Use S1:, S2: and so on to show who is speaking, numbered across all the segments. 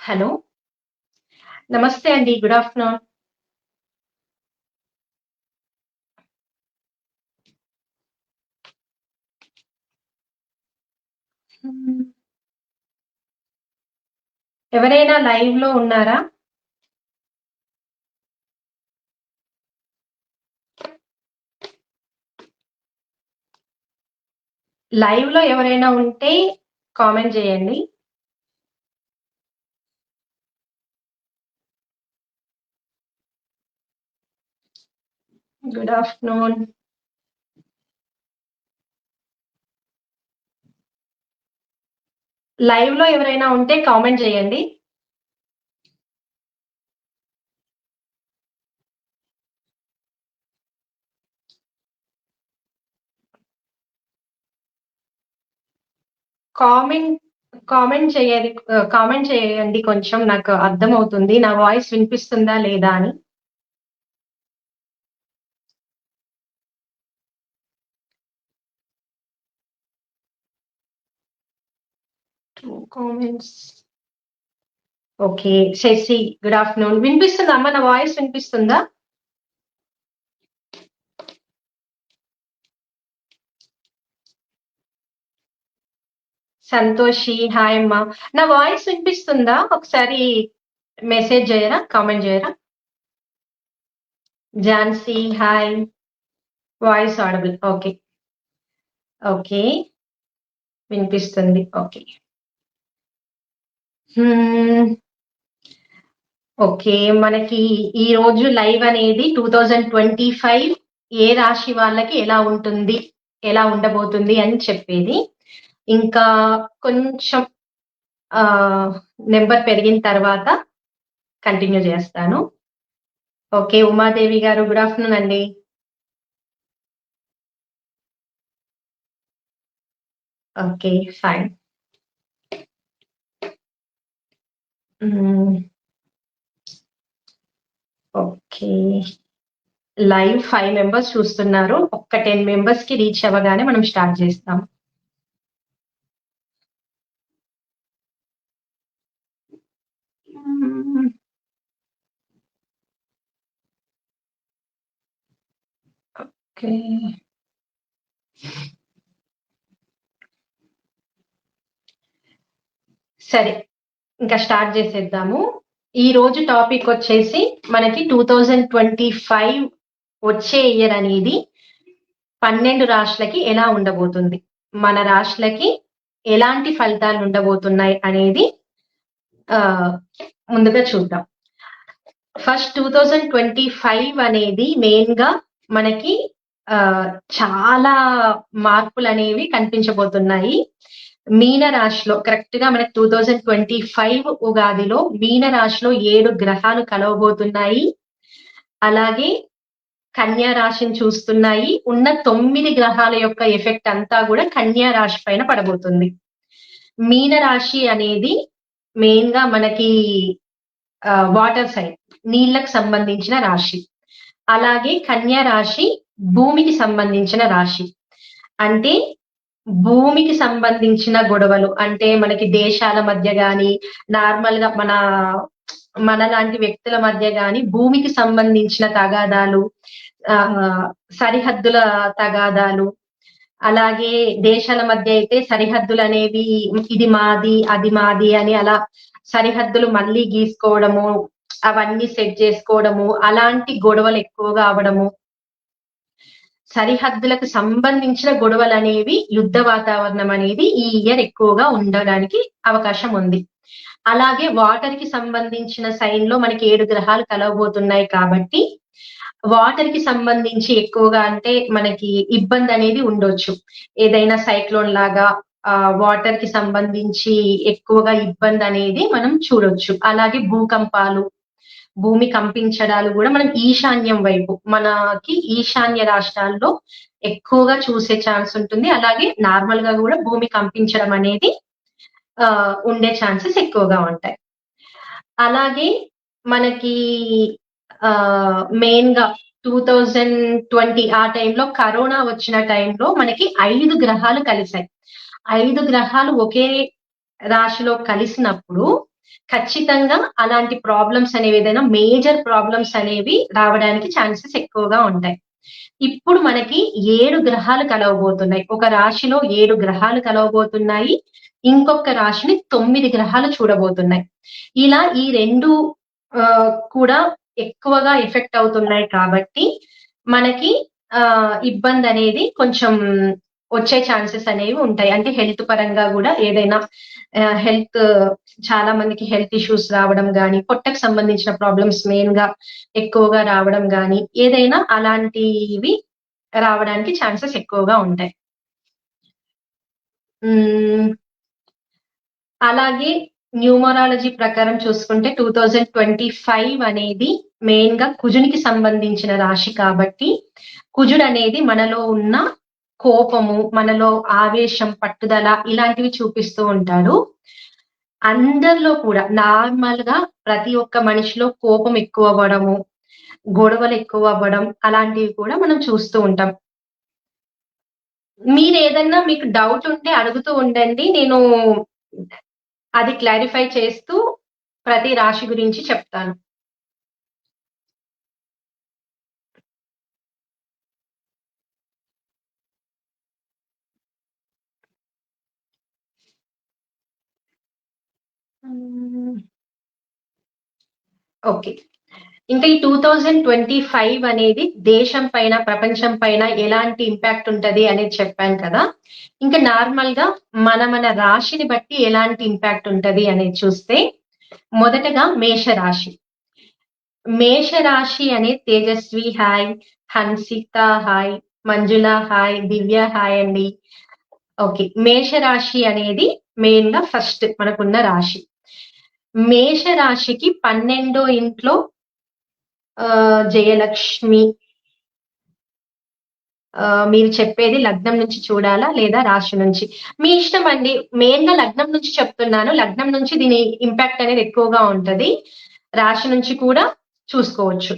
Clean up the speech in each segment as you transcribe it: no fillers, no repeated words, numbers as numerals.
S1: Hello. నమస్తే అండి. Good afternoon. హ్మ్. ఎవరైనా లైవ్‌లో ఉన్నారా? లైవ్‌లో ఎవరైనా ఉంటే కామెంట్ జేయండి. Good afternoon. లైవ్‌లో ఎవరైనా ఉంటే కామెంట్ జేయండి. కామెంట్ కామెంట్ చేయండి కొంచెం నాకు అర్థమవుతుంది. నా వాయిస్ వినిపిస్తుందా లేదా అని. Two comments. Okay. Shashi good afternoon. వినిపిస్తుందా అమ్మ? నా వాయిస్ వినిపిస్తుందా? సంతోషి హాయ్ అమ్మ. నా వాయిస్ వినిపిస్తుందా? ఒకసారి మెసేజ్ జేయరా? కామెంట్ జేయరా? Jhansi hi. Voice audible. Okay. Okay. వినిపిస్తుంది. ఓకే. హ్మ్. ఓకే. మనకి ఈరోజు లైవ్ అనేది 2025 ఏ రాశి వాళ్ళకి ఎలా ఉంటుంది? ఎలా ఉండబోతుంది అని చెప్పేది. ఇంకా కొంచెం ఆహ్, నంబర్ పెరిగిన తర్వాత కంటిన్యూ జేస్తాను. ఓకే. ఉమాదేవి గారు గుడ్ ఆఫ్టర్‌నూన్ అండి. ఓకే. ఫైన్. హ్మ్. ఓకే. లైవ్ 5 మెంబర్స్ చూస్తున్నారు. ఒక్క 10 మెంబర్స్‌కి రీచ్ అవ్వగానే మనం స్టార్ట్ జేస్తాం. హ్మ్. ఓకే. సరే. ఇంకా స్టార్ట్ జేసేద్దాము. ఈరోజు టాపికొచ్చేసి మనకి 2025 వచ్చే ఇయర్ అనేది 12 రాశులకి ఎలా ఉండబోతుంది? మన రాశులకి ఎలాంటి ఫలితాలు ఉండబోతున్నాయి అనేది ఆహ్, ముందుగా చూద్దాం. ఫస్ట్ 2025 అనేది మెయిన్‌గా మనకి ఆహ్, చాలా మార్పులనేవి కనిపించబోతున్నాయి. మీన రాశిలో కరెక్ట్‌గా మనకి 2025 ఉగాదిలో మీన రాశిలో 7 గ్రహాలు కలవబోతున్నాయి. అలాగే కన్యా రాశిని చూస్తున్నాయి. ఉన్న 9 గ్రహాల యొక్క ఎఫెక్ట్ అంతా గూడా కన్యా రాశి పైన పడబోతుంది. మీన రాశి అనేది మెయిన్‌గా మనకి వాటర్ సైన్ నీళ్ళకి సంబంధించిన రాశి. అలాగే కన్యా రాశి భూమికి సంబంధించిన రాశి. అంటే భూమికి సంబంధించిన గొడవలు అంటే మనకి దేశాల మధ్య గాని, నార్మల్‌గా మనలాంటి వ్యక్తుల మధ్య గాని భూమికి సంబంధించిన తగాదాలు, ఆహ్, సరిహద్దుల తగాదాలు, అలాగే దేశాల మధ్య అయితే సరిహద్దులనేవి ఇది మాది, అది మాది అని అలా సరిహద్దులు మళ్ళీ గీసుకోవడము, అవన్నీ సెట్ జేసుకోవడము, అలాంటి గొడవలు ఎక్కువగా అవ్వడము. సరిహద్దులకు సంబంధించిన గొడవలనేవి, యుద్ధ వాతావరణం అనేది ఈ ఇయర్ ఎక్కువగా ఉండడానికి అవకాశం ఉంది. అలాగే వాటర్‌కి సంబంధించిన సైన్‌లో మనకి 7 గ్రహాలు కలవబోతున్నాయి కాబట్టి, వాటర్‌కి సంబంధించి ఎక్కువగా అంటే మనకి ఇబ్బందనేది ఉండొచ్చు. ఏదైనా సైక్లోన్ లాగా వాటర్‌కి సంబంధించి ఎక్కువగా ఇబ్బందనేది మనం చూడొచ్చు. అలాగే భూకంపాలు, భూమి కంపించడాలు గూడా మనం ఈశాన్యం వైపు, మనకి ఈశాన్య రాష్ట్రాల్లో ఎక్కువగా చూసే ఛాన్స్ ఉంటుంది. అలాగే నార్మల్‌గా గూడా భూమి కంపించడం అనేది ఉండే ఛాన్సెస్ ఎక్కువగా ఉంటాయి. అలాగే మనకి మెయిన్‌గా 2020 ఆ టైంలో కరోనా వచ్చిన టైంలో మనకి 5 గ్రహాలు కలిసాయి. 5 గ్రహాలు ఒకే రాశిలో కలిసినప్పుడు ఖచ్చితంగా అలాంటి ప్రాబ్లమ్స్ అనేవి ఏదైనా మేజర్ ప్రాబ్లమ్స్ అనేవి రావడానికి ఛాన్సెస్ ఎక్కువగా ఉంటాయి. ఇప్పుడు మనకి 7 గ్రహాలు కలవబోతున్నాయి. ఒక రాశిలో 7 గ్రహాలు కలవబోతున్నాయి. ఇంకొక రాశిని 9 గ్రహాలు చూడబోతున్నాయి. ఇలా ఈ 2 కూడా ఎక్కువగా ఎఫెక్ట్ అవుతున్నాయి కాబట్టి మనకి ఇబ్బందనేది కొంచెం వచ్చే ఛాన్సెస్ అనేవి ఉంటాయి. అంటే హెల్త్ పరంగా గూడా ఏదైనా హెల్త్ చాలా మందికి హెల్త్ ఇష్యూస్ రావడం గానీ, పొట్టకు సంబంధించిన ప్రాబ్లమ్స్ మెయిన్‌గా ఎక్కువగా రావడం గానీ, ఏదైనా అలాంటివి రావడానికి ఛాన్సెస్ ఎక్కువగా ఉంటాయి. హ్మ్. అలాగే న్యూమరాలజీ ప్రకారం చూసుకుంటే 2025 అనేది మెయిన్‌గా కుజునికి సంబంధించిన రాశి కాబట్టి, కుజుడనేది మనలో ఉన్న కోపము, మనలో ఆవేశం, పట్టుదల ఇలాంటివి చూపిస్తూ ఉంటాడు. అందరిలో కూడా నార్మల్‌గా ప్రతి ఒక్క మనిషిలో కోపం ఎక్కువవ్వడము, గొడవలు ఎక్కువవ్వడం అలాంటివి కూడా మనం చూస్తూ ఉంటాం. మీరేదన్నా మీకు డౌట్ ఉంటే అడుగుతూ ఉండండి. నేను అది క్లారిఫై చేస్తూ ప్రతి రాశి గురించి చెప్తాను. హ్మ్. ఓకే. ఇంకా ఈ 2025 అనేది దేశం పైన, ప్రపంచం పైన ఎలాంటి ఇంపాక్ట్ ఉంటది అనేది చెప్పాను కదా! ఇంకా నార్మల్‌గా మన రాశిని బట్టి ఎలాంటి ఇంపాక్ట్ ఉంటది అనేది చూస్తే, మొదటగా మేషరాశి. మేషరాశి అనే తేజస్వి హాయ్, హన్సిత హాయ్, మంజుల హాయ్, దివ్య హాయ్ అండి. ఓకే. మేషరాశి అనేది మెయిన్‌గా ఫస్ట్ మనకున్న రాశి. మేషరాశికి 12 ఇంట్లో జయలక్ష్మి మీరు చెప్పేది లగ్నం నుంచి చూడాలా? లేదా రాశి నుంచి? మీ ఇష్టమండి. మెయిన్‌గా లగ్నం నుంచి చెప్తున్నాను. లగ్నం నుంచి దీని ఇంపాక్ట్ అనేది ఎక్కువగా ఉంటది. రాశి నుంచి కూడా చూసుకోవచ్చు.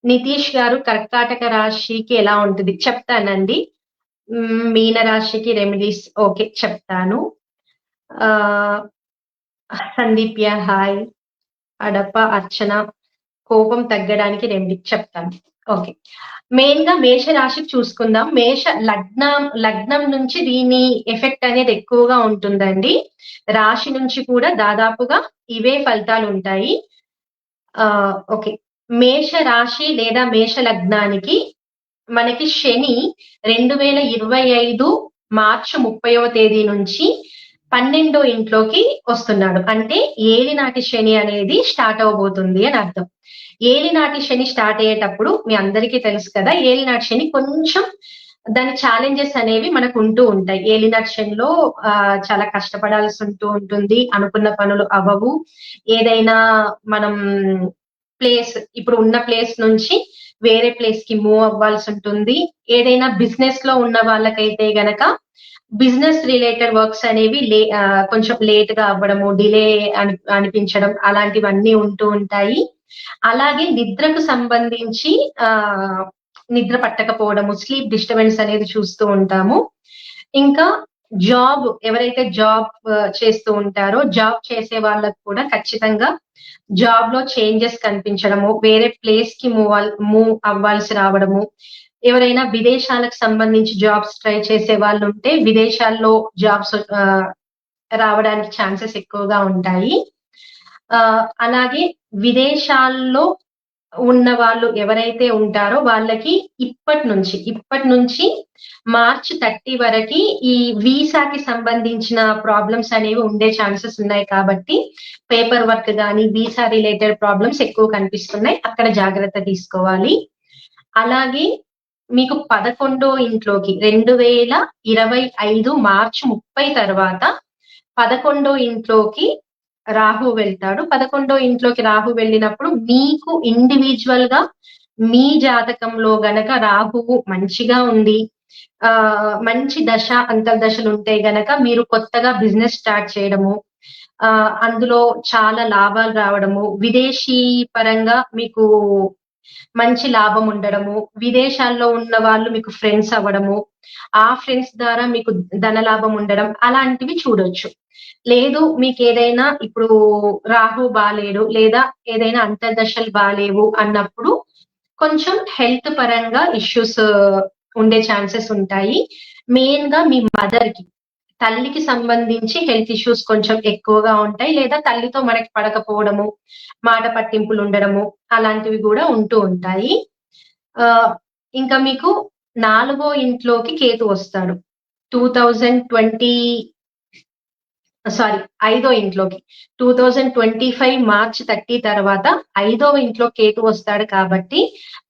S1: నితీష్ గారు కర్కాటక రాశికి ఎలా ఉంటది? చెప్తానండి. మీన రాశికి రెమెడీస్ ఓకే. చెప్తాను. ఆహ్, సందీప్య హాయ్. అడప అర్చన కోపం తగ్గడానికి రెమెడీ చెప్తాను. ఓకే. మెయిన్‌గా మేషరాశికి చూసుకుందాం. లగ్నం నుంచి దీని ఎఫెక్ట్ అనేది ఎక్కువగా ఉంటుందండి. రాశి నుంచి కూడా దాదాపుగా ఇవే ఫలితాలుంటాయి. ఓకే. మేష రాశి లేదా మేష లగ్నానికి మనకి శని 2025 మార్చి 30వ తేదీ నుంచి 12 ఇంట్లోకి వస్తున్నాడు. అంటే ఏలినాటి శని అనేది స్టార్ట్ అవ్వబోతుంది అని అర్థం. ఏలినాటి శని స్టార్ట్ అయ్యేటప్పుడు మీ అందరికీ తెలుసు కదా! ఏలినాటి శని కొంచెం దాని ఛాలెంజెస్ అనేవి మనకుంటూ ఉంటాయి. ఏలినాటి శనిలో చాలా కష్టపడాల్సుంటూ ఉంటుంది. అనుకున్న పనులు అవ్వవు. ఏదైనా మనం ఇప్పుడు ఉన్న ప్లేస్ నుంచి వేరే ప్లేస్‌కి మూవ్ అవ్వాల్సుంటుంది. ఏదైనా బిజినెస్‌లో ఉన్న వాళ్ళకైతే గనక బిజినెస్ రిలేటెడ్ వర్క్స్ అనేవి కొంచెం లేట్‌గా అవ్వడము, డిలే అనిపించడం అలాంటివన్నీ ఉంటూ ఉంటాయి. అలాగే నిద్రకు సంబంధించి నిద్ర పట్టకపోవడము, స్లీప్ డిస్టర్బెన్స్ అనేది చూస్తూ ఉంటాము. ఇంకా ఎవరైతే జాబ్ చేస్తూ ఉంటారో, జాబ్ చేసే వాళ్ళకి కూడా ఖచ్చితంగా జాబ్‌లో చేంజెస్ కనిపించడము, వేరే ప్లేస్‌కి మూవ్ అవ్వాల్సి రావడము, ఎవరైనా విదేశాలకు సంబంధించి జాబ్స్ ట్రై చేసే వాళ్ళుంటే విదేశాల్లో జాబ్స్ రావడానికి ఛాన్సెస్ ఎక్కువగా ఉంటాయి. అలాగే విదేశాల్లో ఉన్నవాళ్ళు ఎవరైతే ఉంటారో వాళ్ళకి ఇప్పటి నుంచి మార్చ్ 30 వరకి ఈ వీసాకి సంబంధించిన ప్రాబ్లమ్స్ అనేవి ఉండే ఛాన్సెస్ ఉన్నాయి కాబట్టి, పేపర్ వర్క్ గాని, వీసా రిలేటెడ్ ప్రాబ్లమ్స్ ఎక్కువ కనిపిస్తున్నాయి. అక్కడ జాగ్రత్త తీసుకోవాలి. అలాగే మీకు 11 ఇంట్లోకి 2025 మార్చ్ 30 తర్వాత 11 ఇంట్లోకి రాహు వెళ్తాడు. 11 ఇంట్లోకి రాహు వెళ్ళినప్పుడు మీకు ఇండివిడ్యువల్‌గా మీ జాతకంలో గనక రాహువు మంచిగా ఉంది. మంచి అంతర్దశలుంటే గనక మీరు కొత్తగా బిజినెస్ స్టార్ట్ చేయడము, అందులో చాలా లాభాలు రావడము, విదేశీ పరంగా మీకు మంచి లాభం ఉండడము, విదేశాల్లో ఉన్న వాళ్ళు మీకు ఫ్రెండ్స్ అవ్వడము, ఆ ఫ్రెండ్స్ ద్వారా మీకు ధన లాభం ఉండడం అలాంటివి చూడొచ్చు. లేదు మీకేదైనా ఇప్పుడు రాహు బాలేడు లేదా ఏదైనా అంతర్దశలు బాలేవు అన్నప్పుడు కొంచెం హెల్త్ పరంగా ఇష్యూస్ ఉండే ఛాన్సెస్ ఉంటాయి. మెయిన్‌గా మీ మదర్‌కి, తల్లికి సంబంధించి హెల్త్ ఇష్యూస్ కొంచెం ఎక్కువగా ఉంటాయి. లేదా తల్లితో మనకి పడకపోవడము, మాట పట్టింపులు ఉండడము అలాంటివి గూడా ఉంటూ ఉంటాయి. ఆహ్, ఇంకా మీకు 4 ఇంట్లోకి కేతు వస్తాడు. 2020 సారీ, ఐదో ఇంట్లోకి. 2025 మార్చ్ 30 తర్వాత ఐదవ ఇంట్లో కేతు వస్తాడు కాబట్టి,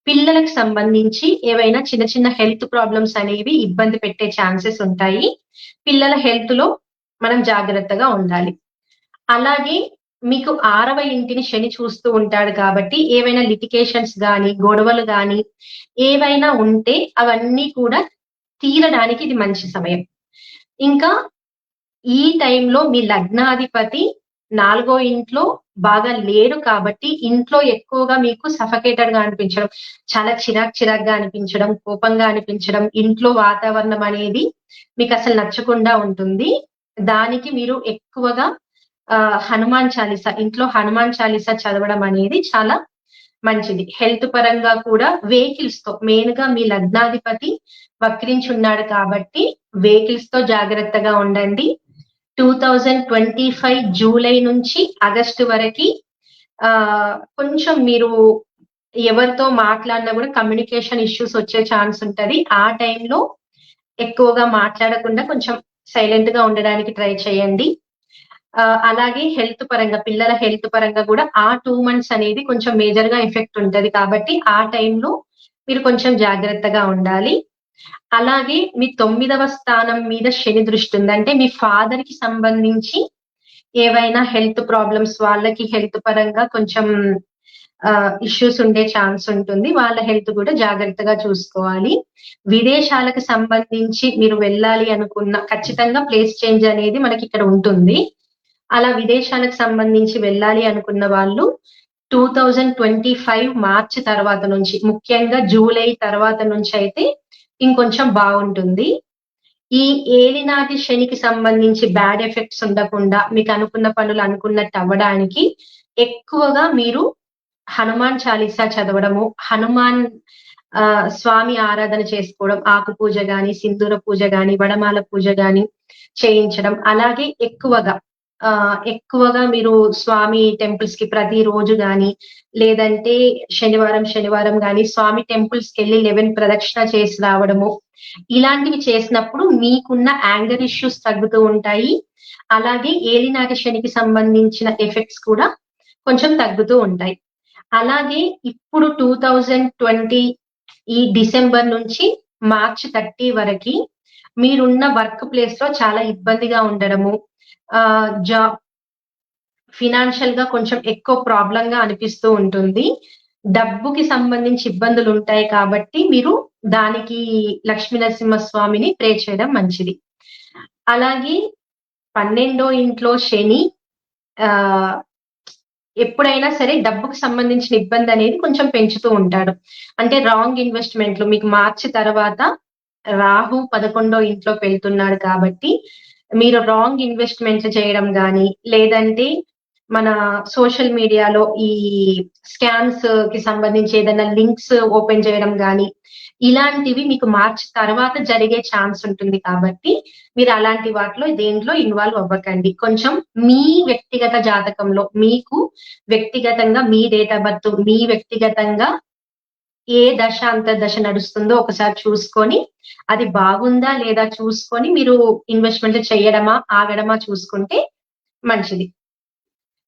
S1: పిల్లలకు సంబంధించి ఏవైనా చిన్న చిన్న హెల్త్ ప్రాబ్లమ్స్ అనేవి ఇబ్బంది పెట్టే ఛాన్సెస్ ఉంటాయి. పిల్లల హెల్త్‌లో మనం జాగ్రత్తగా ఉండాలి. అలాగే మీకు 6వ ఇంటిని శని చూస్తూ ఉంటాడు కాబట్టి, ఏవైనా లిటిగేషన్స్ గాని, గొడవలు గాని ఏవైనా ఉంటే అవన్నీ కూడా తీరడానికి ఇది మంచి సమయం. ఇంకా ఈ టైంలో మీ లగ్నాధిపతి 4 ఇంట్లో బాగా లేరు కాబట్టి, ఇంట్లో ఎక్కువగా మీకు సఫకేటెడ్‌గా అనిపించడం, చాలా చిరాకుగా అనిపించడం, కోపంగా అనిపించడం, ఇంట్లో వాతావరణం అనేది మీకసలు నచ్చకుండా ఉంటుంది. దానికి మీరు ఎక్కువగా హనుమాన్ చాలీసా, ఇంట్లో హనుమాన్ చాలీసా చదవడం అనేది చాలా మంచిది. హెల్త్ పరంగా కూడా వెహికల్స్‌తో మెయిన్‌గా మీ లగ్నాధిపతి వక్రించున్నాడు కాబట్టి, వెహికల్స్‌తో జాగ్రత్తగా ఉండండి. 2025 జూలై నుంచి ఆగస్టు వరకి కొంచెం మీరు ఎవరితో మాట్లాడినా గూడా కమ్యూనికేషన్ ఇష్యూస్ వచ్చే ఛాన్స్ ఉంటది. ఆ టైంలో ఎక్కువగా మాట్లాడకుండా కొంచెం సైలెంట్‌గా ఉండడానికి ట్రై చేయండి. అలాగే హెల్త్ పరంగా, పిల్లల హెల్త్ పరంగా గూడా ఆ 2 మంత్స్ అనేది కొంచెం మేజర్‌గా ఎఫెక్ట్ ఉంటది కాబట్టి, ఆ టైంలో మీరు కొంచెం జాగ్రత్తగా ఉండాలి. అలాగే మీ 9వ స్థానం మీద శని దృష్టి ఉంది. అంటే మీ ఫాదర్‌కి సంబంధించి ఏవైనా హెల్త్ ప్రాబ్లమ్స్, వాళ్ళకి హెల్త్ పరంగా కొంచెం ఇష్యూస్ ఉండే ఛాన్స్ ఉంటుంది. వాళ్ళ హెల్త్ గూడా జాగ్రత్తగా చూసుకోవాలి. విదేశాలకు సంబంధించి మీరు వెళ్ళాలి అనుకున్న ఖచ్చితంగా ప్లేస్ చేంజ్ అనేది మనకిక్కడ ఉంటుంది. అలా విదేశాలకు సంబంధించి వెళ్ళాలి అనుకున్న వాళ్ళు 2025 మార్చ్ తర్వాత నుంచి, ముఖ్యంగా జూలై తర్వాత నుంచయితే ఇంకొంచెం బావుంటుంది. ఈ ఏలినాటి శనికి సంబంధించి బ్యాడ్ ఎఫెక్ట్స్ ఉండకుండా మీకు అనుకున్న పనులు అనుకున్నట్టు అవ్వడానికి ఎక్కువగా మీరు హనుమాన్ చాలీసా చదవడము, హనుమాన్ స్వామి ఆరాధన చేసుకోవడం, ఆకు పూజ గాని, సింధూర పూజ గాని, వడమాల పూజ గాని చేయించడం. అలాగే ఎక్కువగా మీరు స్వామి టెంపుల్స్‌కి ప్రతిరోజు గాని, లేదంటే శనివారం గాని స్వామి టెంపుల్స్‌కెళ్ళి 11 ప్రదక్షిణ చేసి రావడము. ఇలాంటివి చేసినప్పుడు మీకున్న యాంగర్ ఇష్యూస్ తగ్గుతూ ఉంటాయి. అలాగే ఏలినాటి శనికి సంబంధించిన ఎఫెక్ట్స్ కూడా కొంచెం తగ్గుతూ ఉంటాయి. అలాగే ఇప్పుడు 2020 ఈ డిసెంబర్ నుంచి మార్చ్ 30 వరకి మీరున్న వర్క్ ప్లేస్‌లో చాలా ఇబ్బందిగా ఉండడము, ఆహ్, జా ఫినాన్షియల్‌గా కొంచెం ఎక్కువ ప్రాబ్లమ్‌గా అనిపిస్తూ ఉంటుంది. డబ్బుకి సంబంధించి ఇబ్బందులుంటాయి కాబట్టి, మీరు దానికి లక్ష్మీ నరసింహస్వామిని ప్రే చేయడం మంచిది. అలాగే 12 ఇంట్లో శని ఆహ్, ఎప్పుడైనా సరే డబ్బుకి సంబంధించిన ఇబ్బందనేది కొంచెం పెంచుతూ ఉంటాడు. అంటే రాంగ్ ఇన్వెస్ట్‌మెంట్‌లు మీకు మార్చి తర్వాత రాహు 11 ఇంట్లోకి వెళ్తున్నాడు కాబట్టి, మీరు రాంగ్ ఇన్వెస్ట్‌మెంట్‌లు చేయడం గాని, లేదంటే మన సోషల్ మీడియాలో ఈ స్కామ్స్‌కి సంబంధించి ఏదైనా లింక్స్ ఓపెన్ చేయడం గాని, ఇలాంటివి మీకు మార్చి తర్వాత జరిగే ఛాన్స్ ఉంటుంది కాబట్టి, మీరు అలాంటి వాటిలో దేంట్లో ఇన్వాల్వ్ అవ్వకండి. కొంచెం మీ వ్యక్తిగత జాతకంలో మీకు వ్యక్తిగతంగా మీ డేట్ ఆఫ్ బర్త్, మీ వ్యక్తిగతంగా ఏ దశ అంతర్దశ నడుస్తుందో ఒకసారి చూసుకొని, అది బాగుందా లేదా చూసుకొని మీరు ఇన్వెస్ట్‌మెంట్ చేయడమా, ఆగడమా చూసుకుంటే మంచిది.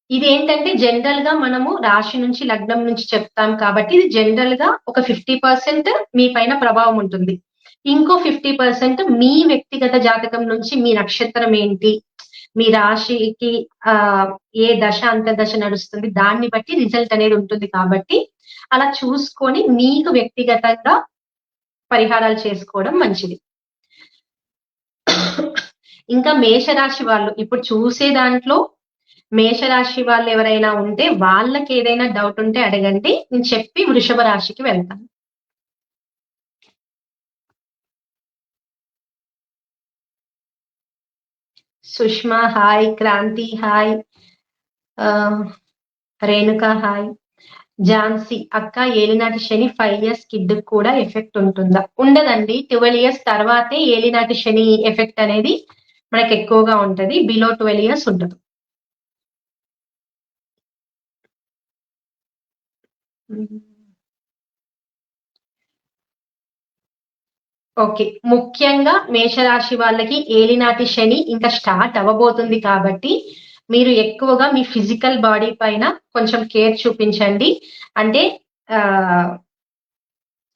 S1: ఇదేంటంటే జనరల్‌గా మనము రాశి నుంచి, లగ్నం నుంచి చెప్తాం కాబట్టి, ఇది జనరల్‌గా ఒక 50% మీ పైన ప్రభావం ఉంటుంది. ఇంకో 50% మీ వ్యక్తిగత జాతకం నుంచి మీ నక్షత్రం ఏంటి? మీ రాశికి ఆహ్, ఏ దశ, అంతర్దశ నడుస్తుంది దాన్ని బట్టి రిజల్ట్ అనేది ఉంటుంది కాబట్టి, అలా చూసుకొని మీకు వ్యక్తిగతంగా పరిహారాలు చేసుకోవడం మంచిది. ఇంకా మేషరాశి వాళ్ళు ఇప్పుడు చూసే దాంట్లో మేషరాశి వాళ్ళెవరైనా ఉంటే వాళ్ళకేదైనా డౌట్ ఉంటే అడగండి. నేను చెప్పి వృషభ రాశికి వెళ్తాను. Sushma hi, Kranti hi, Renuka hi. Jhansi అక్క ఏలినాటి శని 5 ఇయర్స్ కిడ్ కూడా ఎఫెక్ట్ ఉంటుందా? ఉండదండి. 12 ఇయర్స్ తర్వాతే ఏలినాటి శని ఎఫెక్ట్ అనేది మనకి ఎక్కువగా ఉంటది. బిలో 12 ఇయర్స్ ఉండదు. ఓకే. ముఖ్యంగా మేషరాశి వాళ్ళకి ఏలినాటి శని ఇంకా స్టార్ట్ అవ్వబోతుంది కాబట్టి, మీరు ఎక్కువగా మీ ఫిజికల్ బాడీ పైన కొంచెం కేర్ చూపించండి. అంటే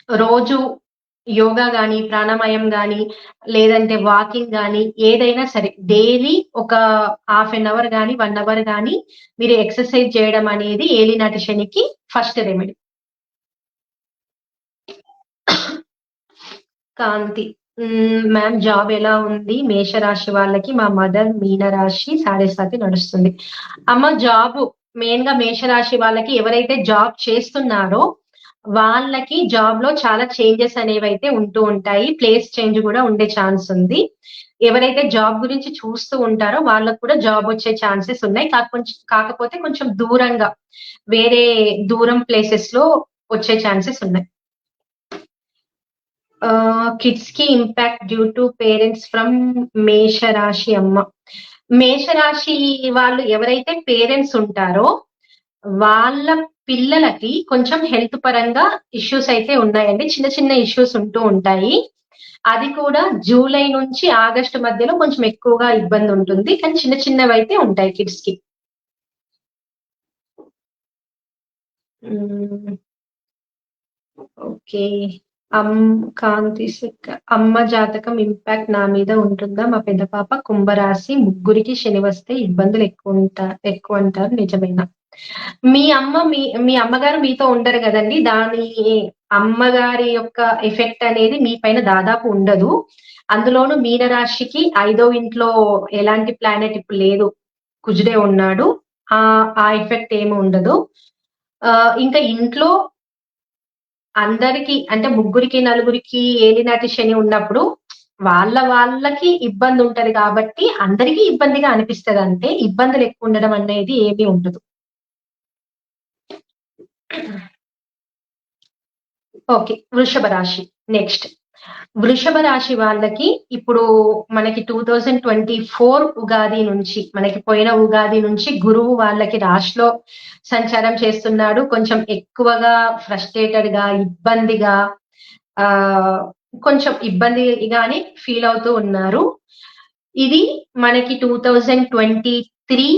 S1: రోజు యోగా గాని, ప్రాణాయామం గాని, లేదంటే వాకింగ్ గాని, ఏదైనా సరే డైలీ ఒక హాఫ్ ఎన్ అవర్ గాని, 1 అవర్ గాని మీరు ఎక్సర్సైజ్ చేయడం అనేది ఏలినాటి శనికి ఫస్ట్ రెమెడీ. కాంతి. మ్యామ్ జాబ్ ఎలా ఉంది? మేషరాశి వాళ్ళకి మా మదర్ మీనరాశి సాడేసాతి నడుస్తుంది. అమ్మ జాబు మెయిన్‌గా మేషరాశి వాళ్ళకి ఎవరైతే జాబ్ చేస్తున్నారో వాళ్ళకి జాబ్‌లో చాలా చేంజెస్ అనేవైతే ఉంటూ ఉంటాయి. ప్లేస్ చేంజ్ గూడా ఉండే ఛాన్స్ ఉంది. ఎవరైతే జాబ్ గురించి చూస్తూ ఉంటారో వాళ్ళకి కూడా జాబ్ వచ్చే ఛాన్సెస్ ఉన్నాయి. కాకపోతే కొంచెం దూరంగా వేరే దూరం ప్లేసెస్‌లో వచ్చే ఛాన్సెస్ ఉన్నాయి. కిడ్స్‌కి impact due to parents from మేషరాశి అమ్మ. మేషరాశి వాళ్ళు ఎవరైతే పేరెంట్స్ ఉంటారో, వాళ్ళ పిల్లలకి కొంచెం హెల్త్ పరంగా ఇష్యూస్ అయితే ఉన్నాయండి. చిన్న చిన్న ఇష్యూస్ ఉంటూ ఉంటాయి. అది కూడా జూలై నుంచి ఆగస్టు మధ్యలో కొంచెం ఎక్కువగా ఇబ్బందుంటుంది. కానీ చిన్న చిన్నవైతే ఉంటాయి కిడ్స్‌కి. ఓకే. కాంతి అమ్మ జాతకం ఇంపాక్ట్ నా మీద ఉంటుందా? మా పెద్ద పాప కుంభరాశి. ముగ్గురికి శని వస్తే ఇబ్బందులు ఎక్కువంటారు నిజమేనా? మీ అమ్మ మీ అమ్మగారు మీతో ఉండరు గదండీ! అమ్మగారి యొక్క ఎఫెక్ట్ అనేది మీ పైన దాదాపు ఉండదు. అందులోనూ మీనరాశికి 5వ ఇంట్లో ఎలాంటి ప్లానెట్ ఇప్పుడు లేదు. కుజుడే ఉన్నాడు. ఆ ఎఫెక్ట్ ఏమి ఉండదు. ఇంకా ఇంట్లో అందరికి అంటే ముగ్గురికి, నలుగురికి ఏలినాటి శని ఉన్నప్పుడు వాళ్ళకి ఇబ్బందుంటది కాబట్టి అందరికీ ఇబ్బందిగా అనిపిస్తదంతే. ఇబ్బందులెక్కువుండడం అనేది ఏమీ ఉండదు. ఓకే. వృషభ రాశి. నెక్స్ట్. వృషభ రాశి వాళ్ళకి ఇప్పుడు మనకి 2024 ఉగాది నుంచి, మనకి పోయిన ఉగాది నుంచి గురువు వాళ్ళకి రాశిలో సంచారం చేస్తున్నాడు. కొంచెం ఎక్కువగా ఫ్రస్ట్రేటెడ్‌గా, ఇబ్బందిగా ఆహ్, కొంచెం ఇబ్బందిగానే ఫీల్ అవుతూ ఉన్నారు. ఇది మనకి 25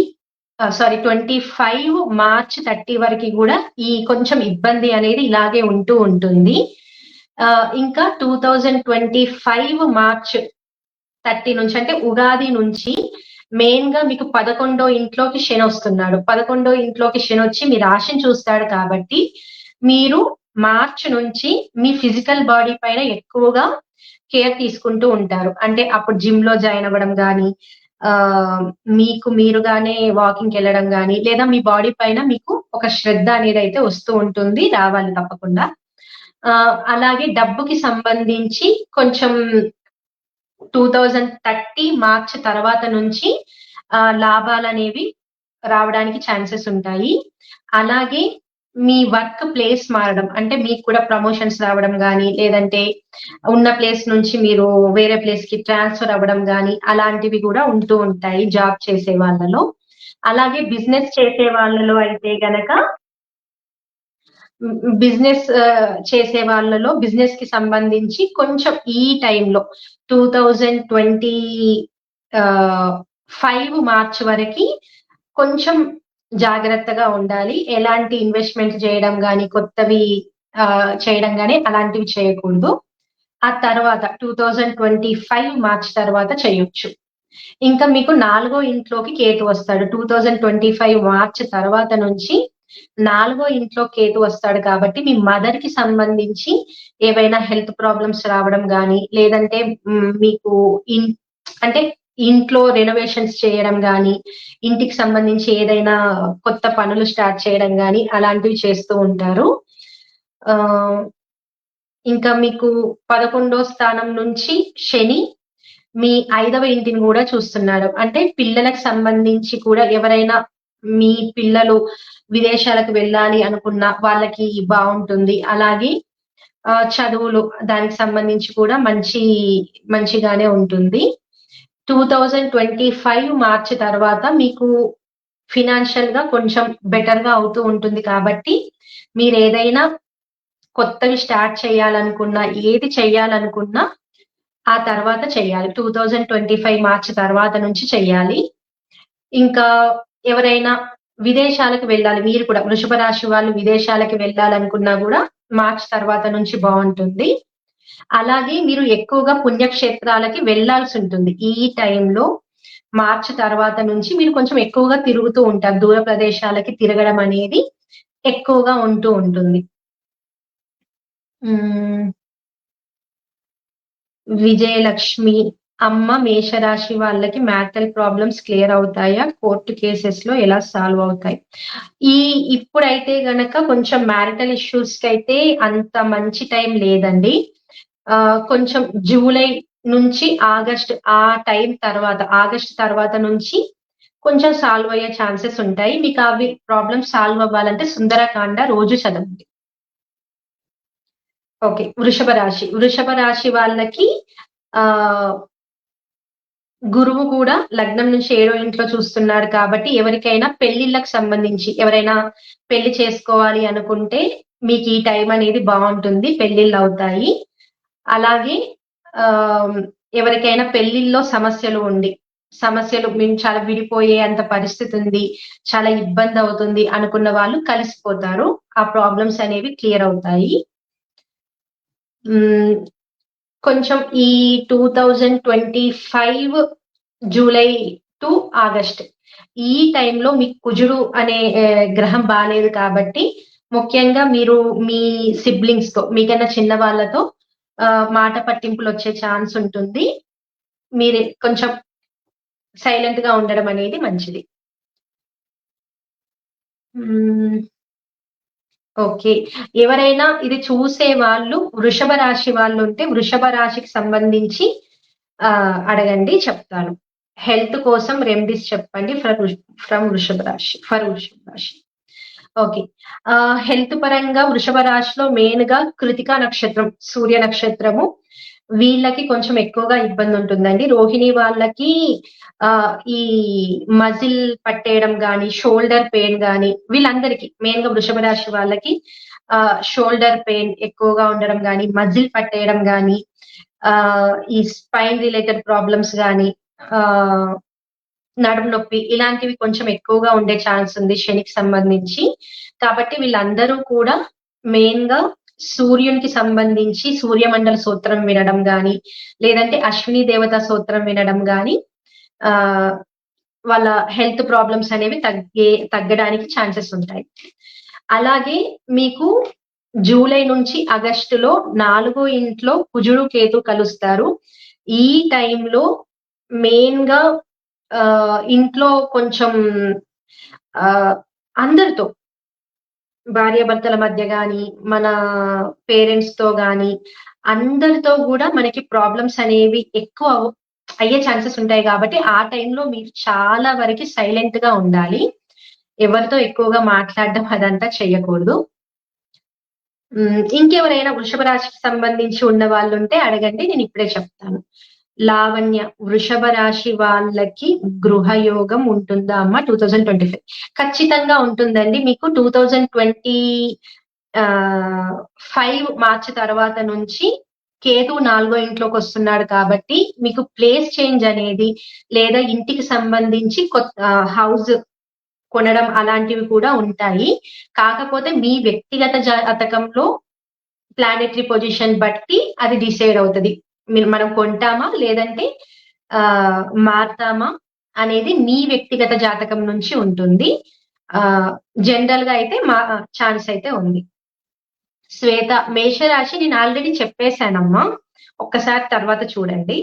S1: మార్చ్ 30 వరకి గూడా ఈ కొంచెం ఇబ్బంది అనేది ఇలాగే ఉంటూ ఉంటుంది. ఇంకా 2025 మార్చ్ 30 నుంచి అంటే ఉగాది నుంచి మెయిన్‌గా మీకు 11 ఇంట్లోకి శనొస్తున్నాడు. 11 ఇంట్లోకి శనొచ్చి మీ రాశిని చూస్తాడు కాబట్టి, మీరు మార్చ్ నుంచి మీ ఫిజికల్ బాడీ పైన ఎక్కువగా కేర్ తీసుకుంటూ ఉంటారు. అంటే అప్పుడు జిమ్‌లో జాయిన్ అవ్వడం గానీ, ఆహ్, మీకు మీరుగానే వాకింగ్‌కెళ్ళడం గానీ, లేదా మీ బాడీ పైన మీకు ఒక శ్రద్ధ అనేదైతే వస్తూ ఉంటుంది. రావాలి తప్పకుండా. అలాగే డబ్బుకి సంబంధించి కొంచెం 2030 మార్చ్ తర్వాత నుంచి లాభాలనేవి రావడానికి ఛాన్సెస్ ఉంటాయి. అలాగే మీ వర్క్ ప్లేస్ మారడం. అంటే మీకు కూడా ప్రమోషన్స్ రావడం గానీ, లేదంటే ఉన్న ప్లేస్ నుంచి మీరు వేరే ప్లేస్‌కి ట్రాన్స్‌ఫర్ అవ్వడం గానీ, అలాంటివి గూడా ఉంటూ ఉంటాయి జాబ్ చేసే వాళ్ళలో. అలాగే బిజినెస్ చేసే వాళ్ళలో అయితే గనక బిజినెస్ చేసే వాళ్ళలో బిజినెస్‌కి సంబంధించి కొంచెం ఈ టైంలో 2020 5 మార్చ్ వరకి కొంచెం జాగ్రత్తగా ఉండాలి. ఎలాంటి ఇన్వెస్ట్‌మెంట్ చేయడం గాని, కొత్తవి చేయడం గాని అలాంటివి చేయకూడదు. ఆ తర్వాత 2025 మార్చ్ తర్వాత చేయొచ్చు. ఇంకా మీకు 4 ఇంట్లోకి కేతు వస్తాడు. 2025 మార్చ్ తర్వాత నుంచి 4 ఇంట్లో కేతు వస్తాడు కాబట్టి, మీ మదర్‌కి సంబంధించి ఏవైనా హెల్త్ ప్రాబ్లమ్స్ రావడం గాని, లేదంటే మీకు ఇన్ అంటే ఇంట్లో రెనోవేషన్స్ చేయడం గాని, ఇంటికి సంబంధించి ఏదైనా కొత్త పనులు స్టార్ట్ చేయడం గాని, అలాంటివి చేస్తూ ఉంటారు. ఆహ్, ఇంకా మీకు 11 స్థానం నుంచి శని మీ 5వ ఇంటిని కూడా చూస్తున్నాడు. అంటే పిల్లలకు సంబంధించి కూడా ఎవరైనా మీ పిల్లలు విదేశాలకు వెళ్ళాలి అనుకున్న వాళ్ళకి బావుంటుంది. అలాగే చదువులు దానికి సంబంధించి కూడా మంచిగానే ఉంటుంది. 2025 మార్చి తర్వాత మీకు ఫినాన్షియల్‌గా కొంచెం బెటర్‌గా అవుతూ ఉంటుంది కాబట్టి, మీరేదైనా కొత్తవి స్టార్ట్ చేయాలనుకున్నా, ఏది చేయాలనుకున్నా ఆ తర్వాత చెయ్యాలి. 2025 మార్చి తర్వాత నుంచి చెయ్యాలి. ఇంకా ఎవరైనా విదేశాలకు వెళ్ళాలి. మీరు కూడా వృషభ రాశి వాళ్ళు విదేశాలకి వెళ్ళాలనుకున్నా గూడా మార్చి తర్వాత నుంచి బావుంటుంది. అలాగే మీరు ఎక్కువగా పుణ్యక్షేత్రాలకి వెళ్ళాల్సుంటుంది. ఈ టైంలో మార్చి తర్వాత నుంచి మీరు కొంచెం ఎక్కువగా తిరుగుతూ ఉంటారు. దూర ప్రదేశాలకి తిరగడం అనేది ఎక్కువగా ఉంటూ ఉంటుంది. హ్మ్. విజయలక్ష్మి అమ్మ మేషరాశి వాళ్ళకి మ్యారిటల్ ప్రాబ్లమ్స్ క్లియర్ అవుతాయా? కోర్ట్ కేసెస్‌లో ఎలా సాల్వ్ అవుతాయి? ఇప్పుడైతే గనక కొంచెం మ్యారిటల్ ఇష్యూస్‌కైతే అంత మంచి టైం లేదండి. కొంచెం జూలై నుంచి ఆగస్ట్ తర్వాత నుంచి కొంచెం సాల్వ్ అయ్యే ఛాన్సెస్ ఉంటాయి. మీకు అవి ప్రాబ్లమ్స్ సాల్వ్ అవ్వాలంటే సుందరకాండ రోజు చదవండి. ఓకే. వృషభ రాశి వాళ్ళకి ఆహ్, గురువు కూడా లగ్నం నుంచి 7వ ఇంట్లో చూస్తున్నాడు కాబట్టి ఎవరికైనా పెళ్ళిళ్ళకి సంబంధించి ఎవరైనా పెళ్లి చేసుకోవాలి అనుకుంటే మీకు ఈ టైం అనేది బావుంటుంది. పెళ్ళిళ్ళవుతాయి. అలాగే ఆహ్, ఎవరికైనా పెళ్ళిల్లో సమస్యలు మేము చాలా విడిపోయే అంత పరిస్థితుంది. చాలా ఇబ్బందవుతుంది అనుకున్న వాళ్ళు కలిసిపోతారు. ఆ ప్రాబ్లమ్స్ అనేవి క్లియర్ అవుతాయి. హ్మ్. కొంచెం ఈ 2025 జూలై టు ఆగస్ట్ ఈ టైంలో మీకు కుజుడు అనే గ్రహం బాలేదు కాబట్టి, ముఖ్యంగా మీరు మీ సిబ్లింగ్స్‌తో మీకన్నా చిన్న వాళ్ళతో మాట పట్టింపులొచ్చే ఛాన్స్ ఉంటుంది. మీరు కొంచెం సైలెంట్‌గా ఉండడం అనేది మంచిది. హ్మ్. ఓకే. ఎవరైనా ఇది చూసే వాళ్ళు వృషభ రాశి వాళ్ళుంటే, వృషభ రాశికి సంబంధించి అడగండి చెప్తాను. హెల్త్ కోసం రెమెడీస్ చెప్పండి ఫర్ వృషభ రాశి. ఓకే. హెల్త్ పరంగా వృషభ రాశిలో మెయిన్‌గా కృతికా నక్షత్రం, సూర్య నక్షత్రము వీళ్ళకి కొంచెం ఎక్కువగా ఇబ్బందుంటుందండి. రోహిణి వాళ్ళకి ఈ మజిల్ పట్టేయడం గాని, షోల్డర్ పెయిన్ గాని వీళ్ళందరికీ మెయిన్‌గా వృషభ రాశి వాళ్ళకి షోల్డర్ పెయిన్ ఎక్కువగా ఉండడం గాని, మజిల్ పట్టేయడం గాని, ఈ స్పైన్ రిలేటెడ్ ప్రాబ్లమ్స్ గాని, ఆహ్, నడుము నొప్పి ఇలాంటివి కొంచెం ఎక్కువగా ఉండే ఛాన్స్ ఉంది శనికి సంబంధించి. కాబట్టి వీళ్ళందరూ కూడా మెయిన్‌గా సూర్యునికి సంబంధించి సూర్యమండల సూత్రం వినడం గాని, లేదంటే అశ్విని దేవత సూత్రం వినడం గాని ఆహ్, వాళ్ళ హెల్త్ ప్రాబ్లమ్స్ అనేవి తగ్గడానికి ఛాన్సెస్ ఉంటాయి. అలాగే మీకు జూలై నుంచి ఆగస్టులో 4 ఇంట్లో కుజుడు, కేతు కలుస్తారు. ఈ టైంలో మెయిన్‌గా ఇంట్లో కొంచెం ఆహ్, అందరితో భార్యాభర్తల మధ్య గాని, మన పేరెంట్స్‌తో గాని, అందరితో గూడా మనకి ప్రాబ్లమ్స్ అనేవి ఎక్కువ అయ్యే ఛాన్సెస్ ఉంటాయి గాబట్టి, ఆ టైంలో మీరు చాలా వరకి సైలెంట్‌గా ఉండాలి. ఎవరితో ఎక్కువగా మాట్లాడడం అదంతా చెయ్యకూడదు. ఇంకెవరైనా వృషభ రాశికి సంబంధించి ఉన్న వాళ్ళుంటే అడగండి. నేనిప్పుడే చెప్తాను. లావణ్య, వృషభ రాశి వాళ్ళకి గృహయోగం ఉంటుందా అమ్మ 2025? ఖచ్చితంగా ఉంటుందండి. మీకు 5 మార్చి తర్వాత నుంచి కేతువు 4 ఇంట్లోకొస్తున్నాడు కాబట్టి, మీకు ప్లేస్ చేంజ్ అనేది లేదా ఇంటికి సంబంధించి హౌస్ కొనడం అలాంటివి కూడా ఉంటాయి. కాకపోతే మీ వ్యక్తిగత జాతకంలో ప్లానెటరీ పొజిషన్ బట్టి అది డిసైడ్ అవుతది. మనం కొంటామా? లేదంటే మారతామా? అనేది మీ వ్యక్తిగత జాతకం నుంచి ఉంటుంది. ఆహ్, జనరల్‌గా అయితే ఛాన్స్ అయితే ఉంది. శ్వేత, మేషరాశి నేను ఆల్రెడీ చెప్పేసానమ్మా. ఒక్కసారి తర్వాత చూడండి.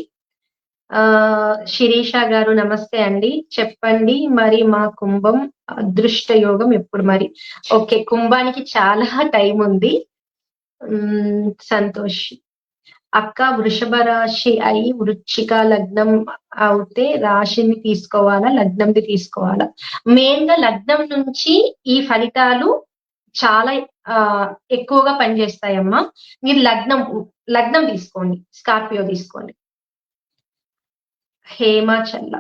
S1: శిరీష గారు నమస్తే అండి. చెప్పండి మరి మా కుంభం అదృష్ట యోగం ఎప్పుడు మరి? ఓకే. కుంభానికి చాలా టైముంది. సంతోష్. అక్క వృషభ రాశి అయి వృశ్చిక లగ్నం అవుతే రాశిని తీసుకోవాలా లగ్నంది తీసుకోవాలా? మెయిన్ గా లగ్నం నుంచి ఈ ఫలితాలు చాలా ఎక్కువగా పనిచేస్తాయమ్మా. మీరు లగ్నం తీసుకోండి, స్కార్పియో తీసుకోండి. హేమాచల్ల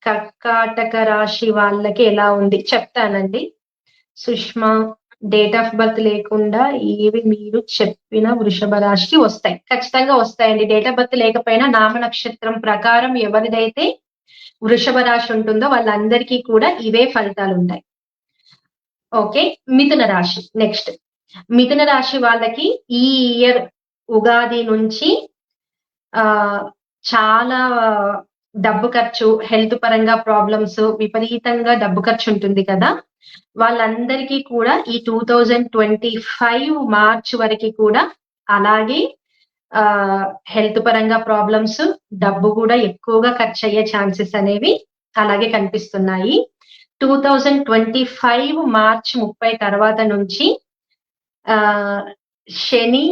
S1: కర్కాటక రాశి వాళ్ళకి ఎలా ఉంది చెప్తానండి. సుష్మా డేట్ ఆఫ్ బర్త్ లేకుండా ఏవి మీరు చెప్పిన వృషభ రాశికి వస్తాయి, ఖచ్చితంగా వస్తాయండి. డేట్ ఆఫ్ బర్త్ లేకపోయినా నామ నక్షత్రం ప్రకారం ఎవరిదైతే వృషభ రాశి ఉంటుందో వాళ్ళందరికీ కూడా ఇవే ఫలితాలు ఉంటాయి. ఓకే, మిథున రాశి నెక్స్ట్. మిథున రాశి వాళ్ళకి ఈ ఇయర్ ఉగాది నుంచి చాలా డబ్బు ఖర్చు, హెల్త్ పరంగా ప్రాబ్లమ్స్, విపరీతంగా డబ్బు ఖర్చు ఉంటుంది కదా. వాళ్ళందరికీ కూడా ఈ 2025 మార్చ్ వరకు కూడా అలాగే హెల్త్ పరంగా ప్రాబ్లమ్స్, డబ్బు కూడా ఎక్కువగా ఖర్చు అయ్యే ఛాన్సెస్ అనేవి అలాగే కనిపిస్తున్నాయి. 2025 మార్చ్ 30 తర్వాత నుంచి శని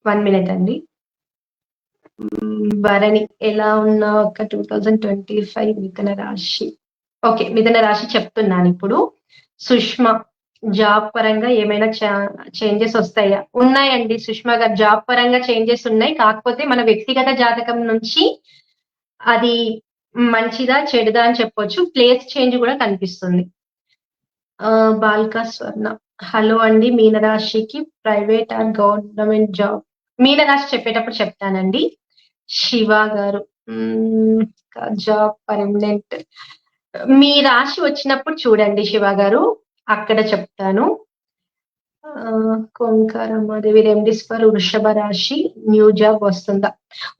S1: 1 మినిట్ అండి. భరణి ఎలా ఉన్నా ఒక 2025 మిథున రాశి. ఓకే, మిథున రాశి చెప్తున్నాను ఇప్పుడు. సుష్మా జాబ్ పరంగా ఏమైనా చేంజెస్ వస్తాయా? ఉన్నాయండి సుష్మా గారు, జాబ్ పరంగా చేంజెస్ ఉన్నాయి. కాకపోతే మన వ్యక్తిగత జాతకం నుంచి అది మంచిదా చెడుదా అని చెప్పొచ్చు. ప్లేస్ చేంజ్ కూడా కనిపిస్తుంది. బాల్కా స్వర్ణ హలో అండి, మీనరాశికి ప్రైవేట్ ఆర్ గవర్నమెంట్ జాబ్? మీనరాశి చెప్పేటప్పుడు చెప్తానండి. శివ గారు జాబ్ పర్మనెంట్. మీ రాశి వచ్చినప్పుడు చూడండి శివ గారు, అక్కడ చెప్తాను. కొంకారమ్మాదేవి రెమెడీస్ ఫర్ వృషభ రాశి న్యూ జాబ్ వస్తుందా?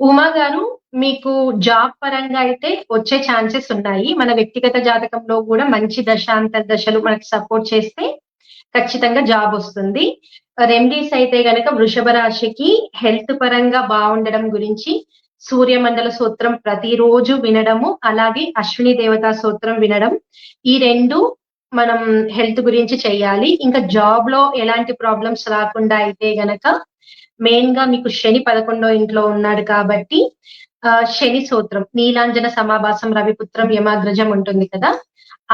S1: ఉమా గారు, మీకు జాబ్ పరంగా అయితే వచ్చే ఛాన్సెస్ ఉన్నాయి. మన వ్యక్తిగత జాతకంలో కూడా మంచి దశాంతర దశలు మనకు సపోర్ట్ చేస్తే ఖచ్చితంగా జాబ్ వస్తుంది. రెమెడీస్ అయితే గనక వృషభ రాశికి హెల్త్ పరంగా బాగుండడం గురించి సూర్యమండల సూత్రం ప్రతిరోజు వినడము, అలాగే అశ్విని దేవతా సూత్రం వినడం, ఈ రెండు మనం హెల్త్ గురించి చెయ్యాలి. ఇంకా జాబ్ లో ఎలాంటి ప్రాబ్లమ్స్ రాకుండా అయితే గనక మెయిన్ గా మీకు శని 11వ ఇంట్లో ఉన్నాడు కాబట్టి శని సూత్రం నీలాంజన సమాభాసం రవిపుత్రం యమాగ్రజం ఉంటుంది కదా,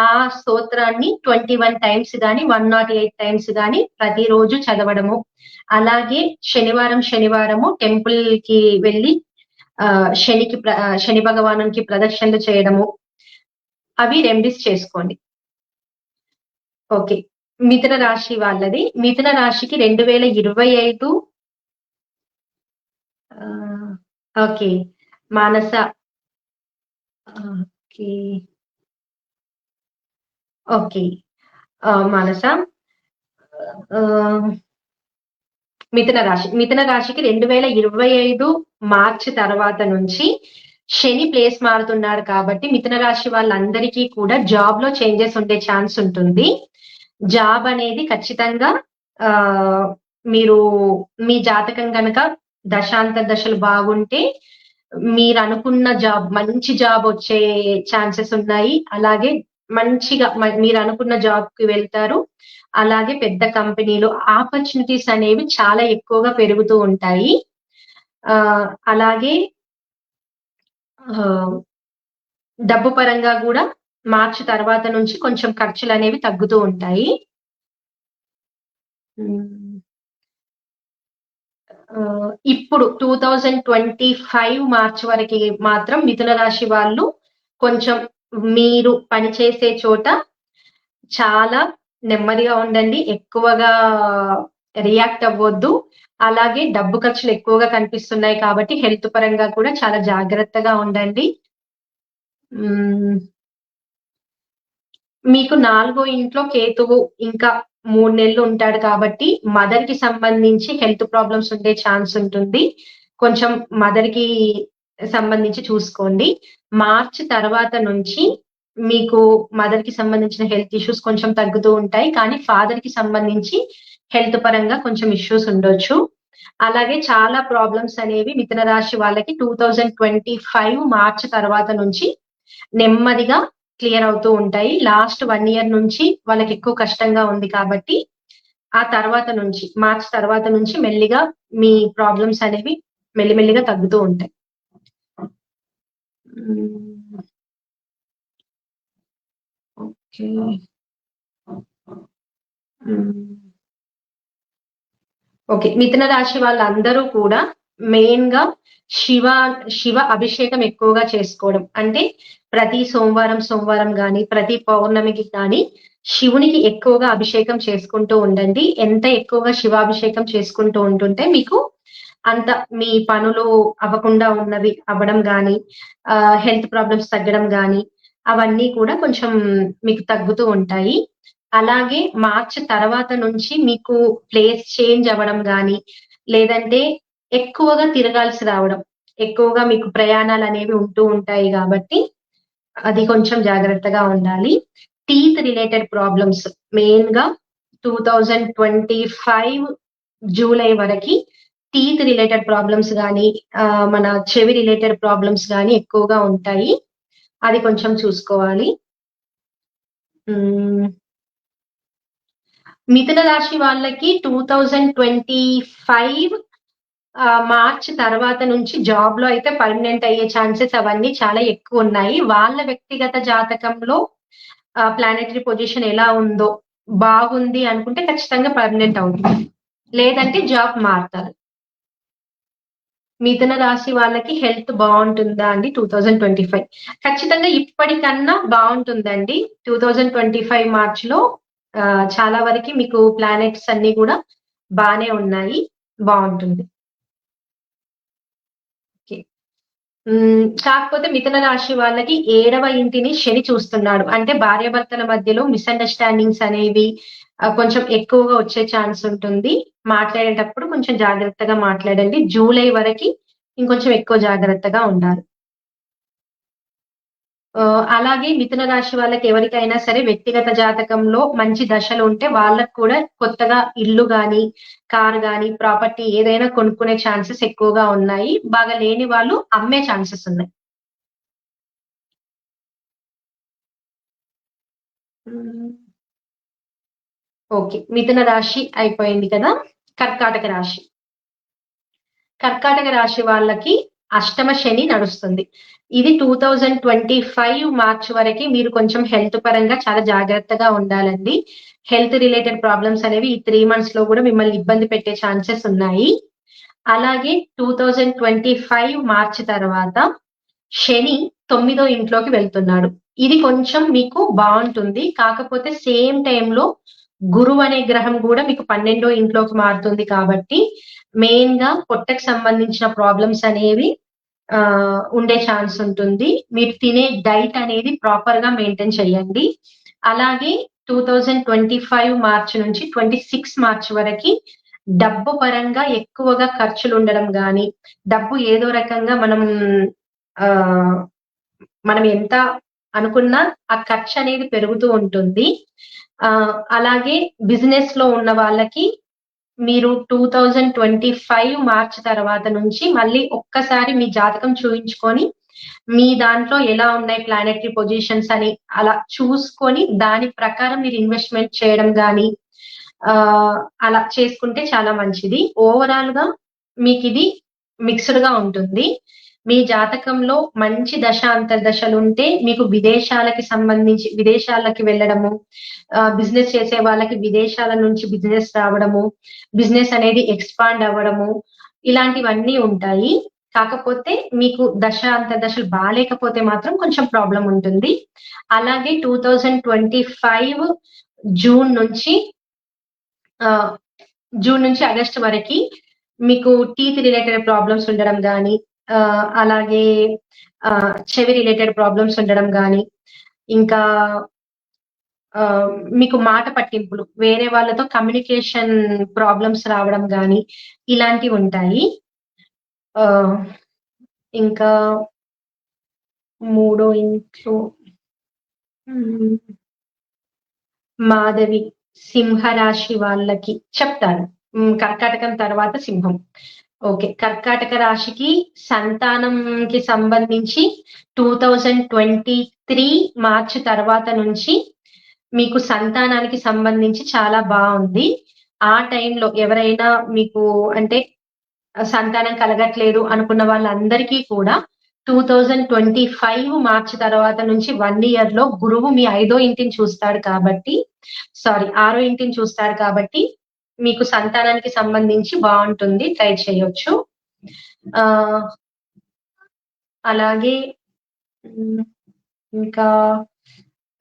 S1: ఆ స్తోత్రాన్ని 21 టైమ్స్ గాని 108 టైమ్స్ గాని ప్రతిరోజు చదవడము, అలాగే శనివారము టెంపుల్ కి వెళ్ళి శని భగవానునికి ప్రదక్షిణలు చేయడము, అవి రెమెడీస్ చేసుకోండి. ఓకే, మిథున రాశి వాళ్ళది. మిథున రాశికి 2025 ఓకే మానస ఓకే ఓకే మానస మిథున రాశికి 2025 మార్చి తర్వాత నుంచి శని ప్లేస్ మారుతున్నాడు కాబట్టి మిథున రాశి వాళ్ళందరికీ కూడా జాబ్ లో చేంజెస్ ఉండే ఛాన్స్ ఉంటుంది. జాబ్ అనేది ఖచ్చితంగా మీరు మీ జాతకం గనక దశాంతర దశలు బాగుంటే మీరు అనుకున్న జాబ్, మంచి జాబ్ వచ్చే ఛాన్సెస్ ఉన్నాయి. అలాగే మంచిగా మీరు అనుకున్న జాబ్ కి వెళ్తారు. అలాగే పెద్ద కంపెనీలు ఆపర్చునిటీస్ అనేవి చాలా ఎక్కువగా పెరుగుతూ ఉంటాయి. అలాగే డబ్బు పరంగా కూడా మార్చి తర్వాత నుంచి కొంచెం ఖర్చులు అనేవి తగ్గుతూ ఉంటాయి. ఇప్పుడు 2025 మార్చి వరకు మాత్రం మిథున రాశి వాళ్ళు కొంచెం మీరు పనిచేసే చోట చాలా నెమ్మదిగా ఉండండి, ఎక్కువగా రియాక్ట్ అవ్వద్దు. అలాగే డబ్బు ఖర్చులు ఎక్కువగా కనిపిస్తున్నాయి కాబట్టి హెల్త్ పరంగా కూడా చాలా జాగ్రత్తగా ఉండండి. మీకు 4వ ఇంట్లో కేతువు ఇంకా 3 నెలలు ఉంటాడు కాబట్టి మదర్ కి సంబంధించి హెల్త్ ప్రాబ్లమ్స్ ఉండే ఛాన్స్ ఉంటుంది. కొంచెం మదర్ కి సంబంధించి చూసుకోండి. మార్చి తర్వాత నుంచి మీకు మదర్ కి సంబంధించిన హెల్త్ ఇష్యూస్ కొంచెం తగ్గుతూ ఉంటాయి. కానీ ఫాదర్ కి సంబంధించి హెల్త్ పరంగా కొంచెం ఇష్యూస్ ఉండొచ్చు. అలాగే చాలా ప్రాబ్లమ్స్ అనేవి మిథున రాశి వాళ్ళకి 2025 మార్చి తర్వాత నుంచి నెమ్మదిగా క్లియర్ అవుతూ ఉంటాయి. లాస్ట్ 1 ఇయర్ నుంచి వాళ్ళకి ఎక్కువ కష్టంగా ఉంది కాబట్టి ఆ తర్వాత నుంచి మార్చ్ తర్వాత నుంచి మెల్లిగా మీ ప్రాబ్లమ్స్ అనేవి మెల్లిమెల్లిగా తగ్గుతూ ఉంటాయి. ఓకే. ఓకే. మిథున రాశి వాళ్ళందరూ కూడా మెయిన్‌గా శివ శివ అభిషేకం ఎక్కువగా చేసుకోవడం. అంటే ప్రతి సోమవారం గాని, ప్రతి పౌర్ణమికి కానీ శివునికి ఎక్కువగా అభిషేకం చేసుకుంటూ ఉండండి. ఎంత ఎక్కువగా శివాభిషేకం చేసుకుంటూ ఉంటుంటే మీకు అంత మీ పనులు అవ్వకుండా ఉన్నవి అవ్వడం గాని, హెల్త్ ప్రాబ్లమ్స్ తగ్గడం గాని, అవన్నీ కూడా కొంచెం మీకు తగ్గుతూ ఉంటాయి. అలాగే మార్చ్ తర్వాత నుంచి మీకు ప్లేస్ చేంజ్ అవ్వడం గాని, లేదంటే ఎక్కువగా తిరగాల్సి రావడం. ఎక్కువగా మీకు ప్రయాణాలనేవి ఉంటూ ఉంటాయి గాబట్టి, అది కొంచెం జాగ్రత్తగా ఉండాలి. టీత్ రిలేటెడ్ ప్రాబ్లమ్స్ మెయిన్‌గా 2025 జూలై వరకి టీత్ రిలేటెడ్ ప్రాబ్లమ్స్ గాని, మన చెవి రిలేటెడ్ ప్రాబ్లమ్స్ గాని ఎక్కువగా ఉంటాయి. అది కొంచెం చూసుకోవాలి. హ్మ్. మిథున రాశి వాళ్ళకి 2025 మార్చ్ తర్వాత నుంచి జాబ్‌లో అయితే పర్మనెంట్ అయ్యే ఛాన్సెస్ అవన్నీ చాలా ఎక్కువున్నాయి. వాళ్ళ వ్యక్తిగత జాతకంలో ప్లానెటరీ పొజిషన్ ఎలా ఉందో, బాగుంది అనుకుంటే ఖచ్చితంగా పర్మనెంట్ అవుతుంది. లేదంటే జాబ్ మారతారు. మిథున రాశి వాళ్ళకి హెల్త్ బావుంటుందా అండి 2025? ఖచ్చితంగా ఇప్పటికన్నా బావుంటుందండి. 2025 మార్చ్‌లో చాలా వరకి మీకు ప్లానెట్స్ అన్నీ గూడా బానే ఉన్నాయి. బావుంటుంది. ఓకే. కాకపోతే మిథున రాశి వాళ్ళకి 7వ ఇంటిని శని చూస్తున్నాడు. అంటే భార్యాభర్తల మధ్యలో మిస్‌అండర్‌స్టాండింగ్స్ అనేవి కొంచెం ఎక్కువగా వచ్చే ఛాన్స్ ఉంటుంది. మాట్లాడేటప్పుడు కొంచెం జాగ్రత్తగా మాట్లాడండి. జూలై వరకి ఇంకొంచెం ఎక్కువ జాగ్రత్తగా ఉండాలి. అలాగే మిథున రాశి వాళ్ళకి ఎవరికైనా సరే వ్యక్తిగత జాతకంలో మంచి దశలుంటే వాళ్ళకి కూడా కొత్తగా ఇల్లు గాని, కారు గాని, ప్రాపర్టీ ఏదైనా కొనుక్కునే ఛాన్సెస్ ఎక్కువగా ఉన్నాయి. బాగా లేని వాళ్ళు అమ్మే ఛాన్సెస్ ఉన్నాయి. హ్మ్. ఓకే. మిథున రాశి అయిపోయింది కదా! కర్కాటక రాశి. కర్కాటక రాశి వాళ్ళకి అష్టమ శని నడుస్తుంది. ఇది 2025 మార్చ్ వరకి మీరు కొంచెం హెల్త్ పరంగా చాలా జాగ్రత్తగా ఉండాలండి. హెల్త్ రిలేటెడ్ ప్రాబ్లమ్స్ అనేవి ఈ 3 మంత్స్‌లో గూడా మిమ్మల్ని ఇబ్బంది పెట్టే ఛాన్సెస్ ఉన్నాయి. అలాగే 2025 మార్చ్ తర్వాత శని 9దో ఇంట్లోకి వెళ్తున్నాడు. ఇది కొంచెం మీకు బావుంటుంది. కాకపోతే సేమ్ టైమ్‌లో గురువు అనే గ్రహం గూడా మీకు 12ో ఇంట్లోకి మారుతుంది కాబట్టి, మెయిన్‌గా పొట్టకి సంబంధించిన ప్రాబ్లమ్స్ అనేవి ఉండే ఛాన్స్ ఉంటుంది. మీరు తినే డైట్ అనేది ప్రాపర్‌గా మెయింటైన్ చేయండి. అలాగే 2025 మార్చ్ నుంచి 26 మార్చ్ వరకి డబ్బు పరంగా ఎక్కువగా ఖర్చులుండడం గాని, డబ్బు ఏదో రకంగా ఆహ్, మనం ఎంత అనుకున్నా ఆ ఖర్చనేది పెరుగుతూ ఉంటుంది. అలాగే బిజినెస్‌లో ఉన్న వాళ్ళకి మీరు 2025 మార్చ్ తర్వాత నుంచి మళ్ళీ ఒక్కసారి మీ జాతకం చూయించుకొని, మీ దాంట్లో ఎలా ఉన్నాయి ప్లానెటరీ పొజిషన్స్ అని అలా చూసుకొని, దాని ప్రకారం మీరు ఇన్వెస్ట్‌మెంట్ చేయడం గాని, ఆహ్, అలా చేసుకుంటే చాలా మంచిది. ఓవరాల్‌గా మీకిది మిక్స్‌డ్‌గా ఉంటుంది. మీ జాతకంలో మంచి దశ, అంతర్దశలుంటే మీకు విదేశాలకి వెళ్ళడము, బిజినెస్ చేసే వాళ్ళకి విదేశాల నుంచి బిజినెస్ రావడము, బిజినెస్ అనేది ఎక్స్‌పాండ్ అవ్వడము, ఇలాంటివన్నీ ఉంటాయి. కాకపోతే మీకు దశ, అంతర్దశలు బాలేకపోతే మాత్రం కొంచెం ప్రాబ్లమ్ ఉంటుంది. అలాగే 2025 జూన్ నుంచి ఆహ్, జూన్ నుంచి ఆగస్ట్ వరకి మీకు టీత్ రిలేటెడ్ ప్రాబ్లమ్స్ ఉండడం గాని, అలాగే చెవి రిలేటెడ్ ప్రాబ్లమ్స్ ఉండడం గాని, ఇంకా మీకు మాట పట్టింపులు, వేరే వాళ్ళతో కమ్యూనికేషన్ ప్రాబ్లమ్స్ రావడం గాని, ఇలాంటివుంటాయి. ఆహ్, ఇంకా మూడో ఇంట్లో హ్మ్. మాధవి, సింహరాశి వాళ్ళకి చెప్తాను. కర్కాటకం తర్వాత సింహం. ఓకే. కర్కాటక రాశికి సంతానంకి సంబంధించి 2023 మార్చ్ తర్వాత నుంచి మీకు సంతానానికి సంబంధించి చాలా బావుంది. ఆ టైంలో ఎవరైనా మీకు అంటే సంతానం కలగట్లేదు అనుకున్న వాళ్ళందరికీ కూడా 2025 మార్చి తర్వాత నుంచి 1 ఇయర్‌లో గురువు మీ 5థ్ ఇంటిని చూస్తాడు కాబట్టి సారీ 6థ్ ఇంటిని చూస్తాడు కాబట్టి మీకు సంతానానికి సంబంధించి బావుంటుంది. ట్రై చేయొచ్చు. ఆహ్, అలాగే హ్మ్. ఇంకా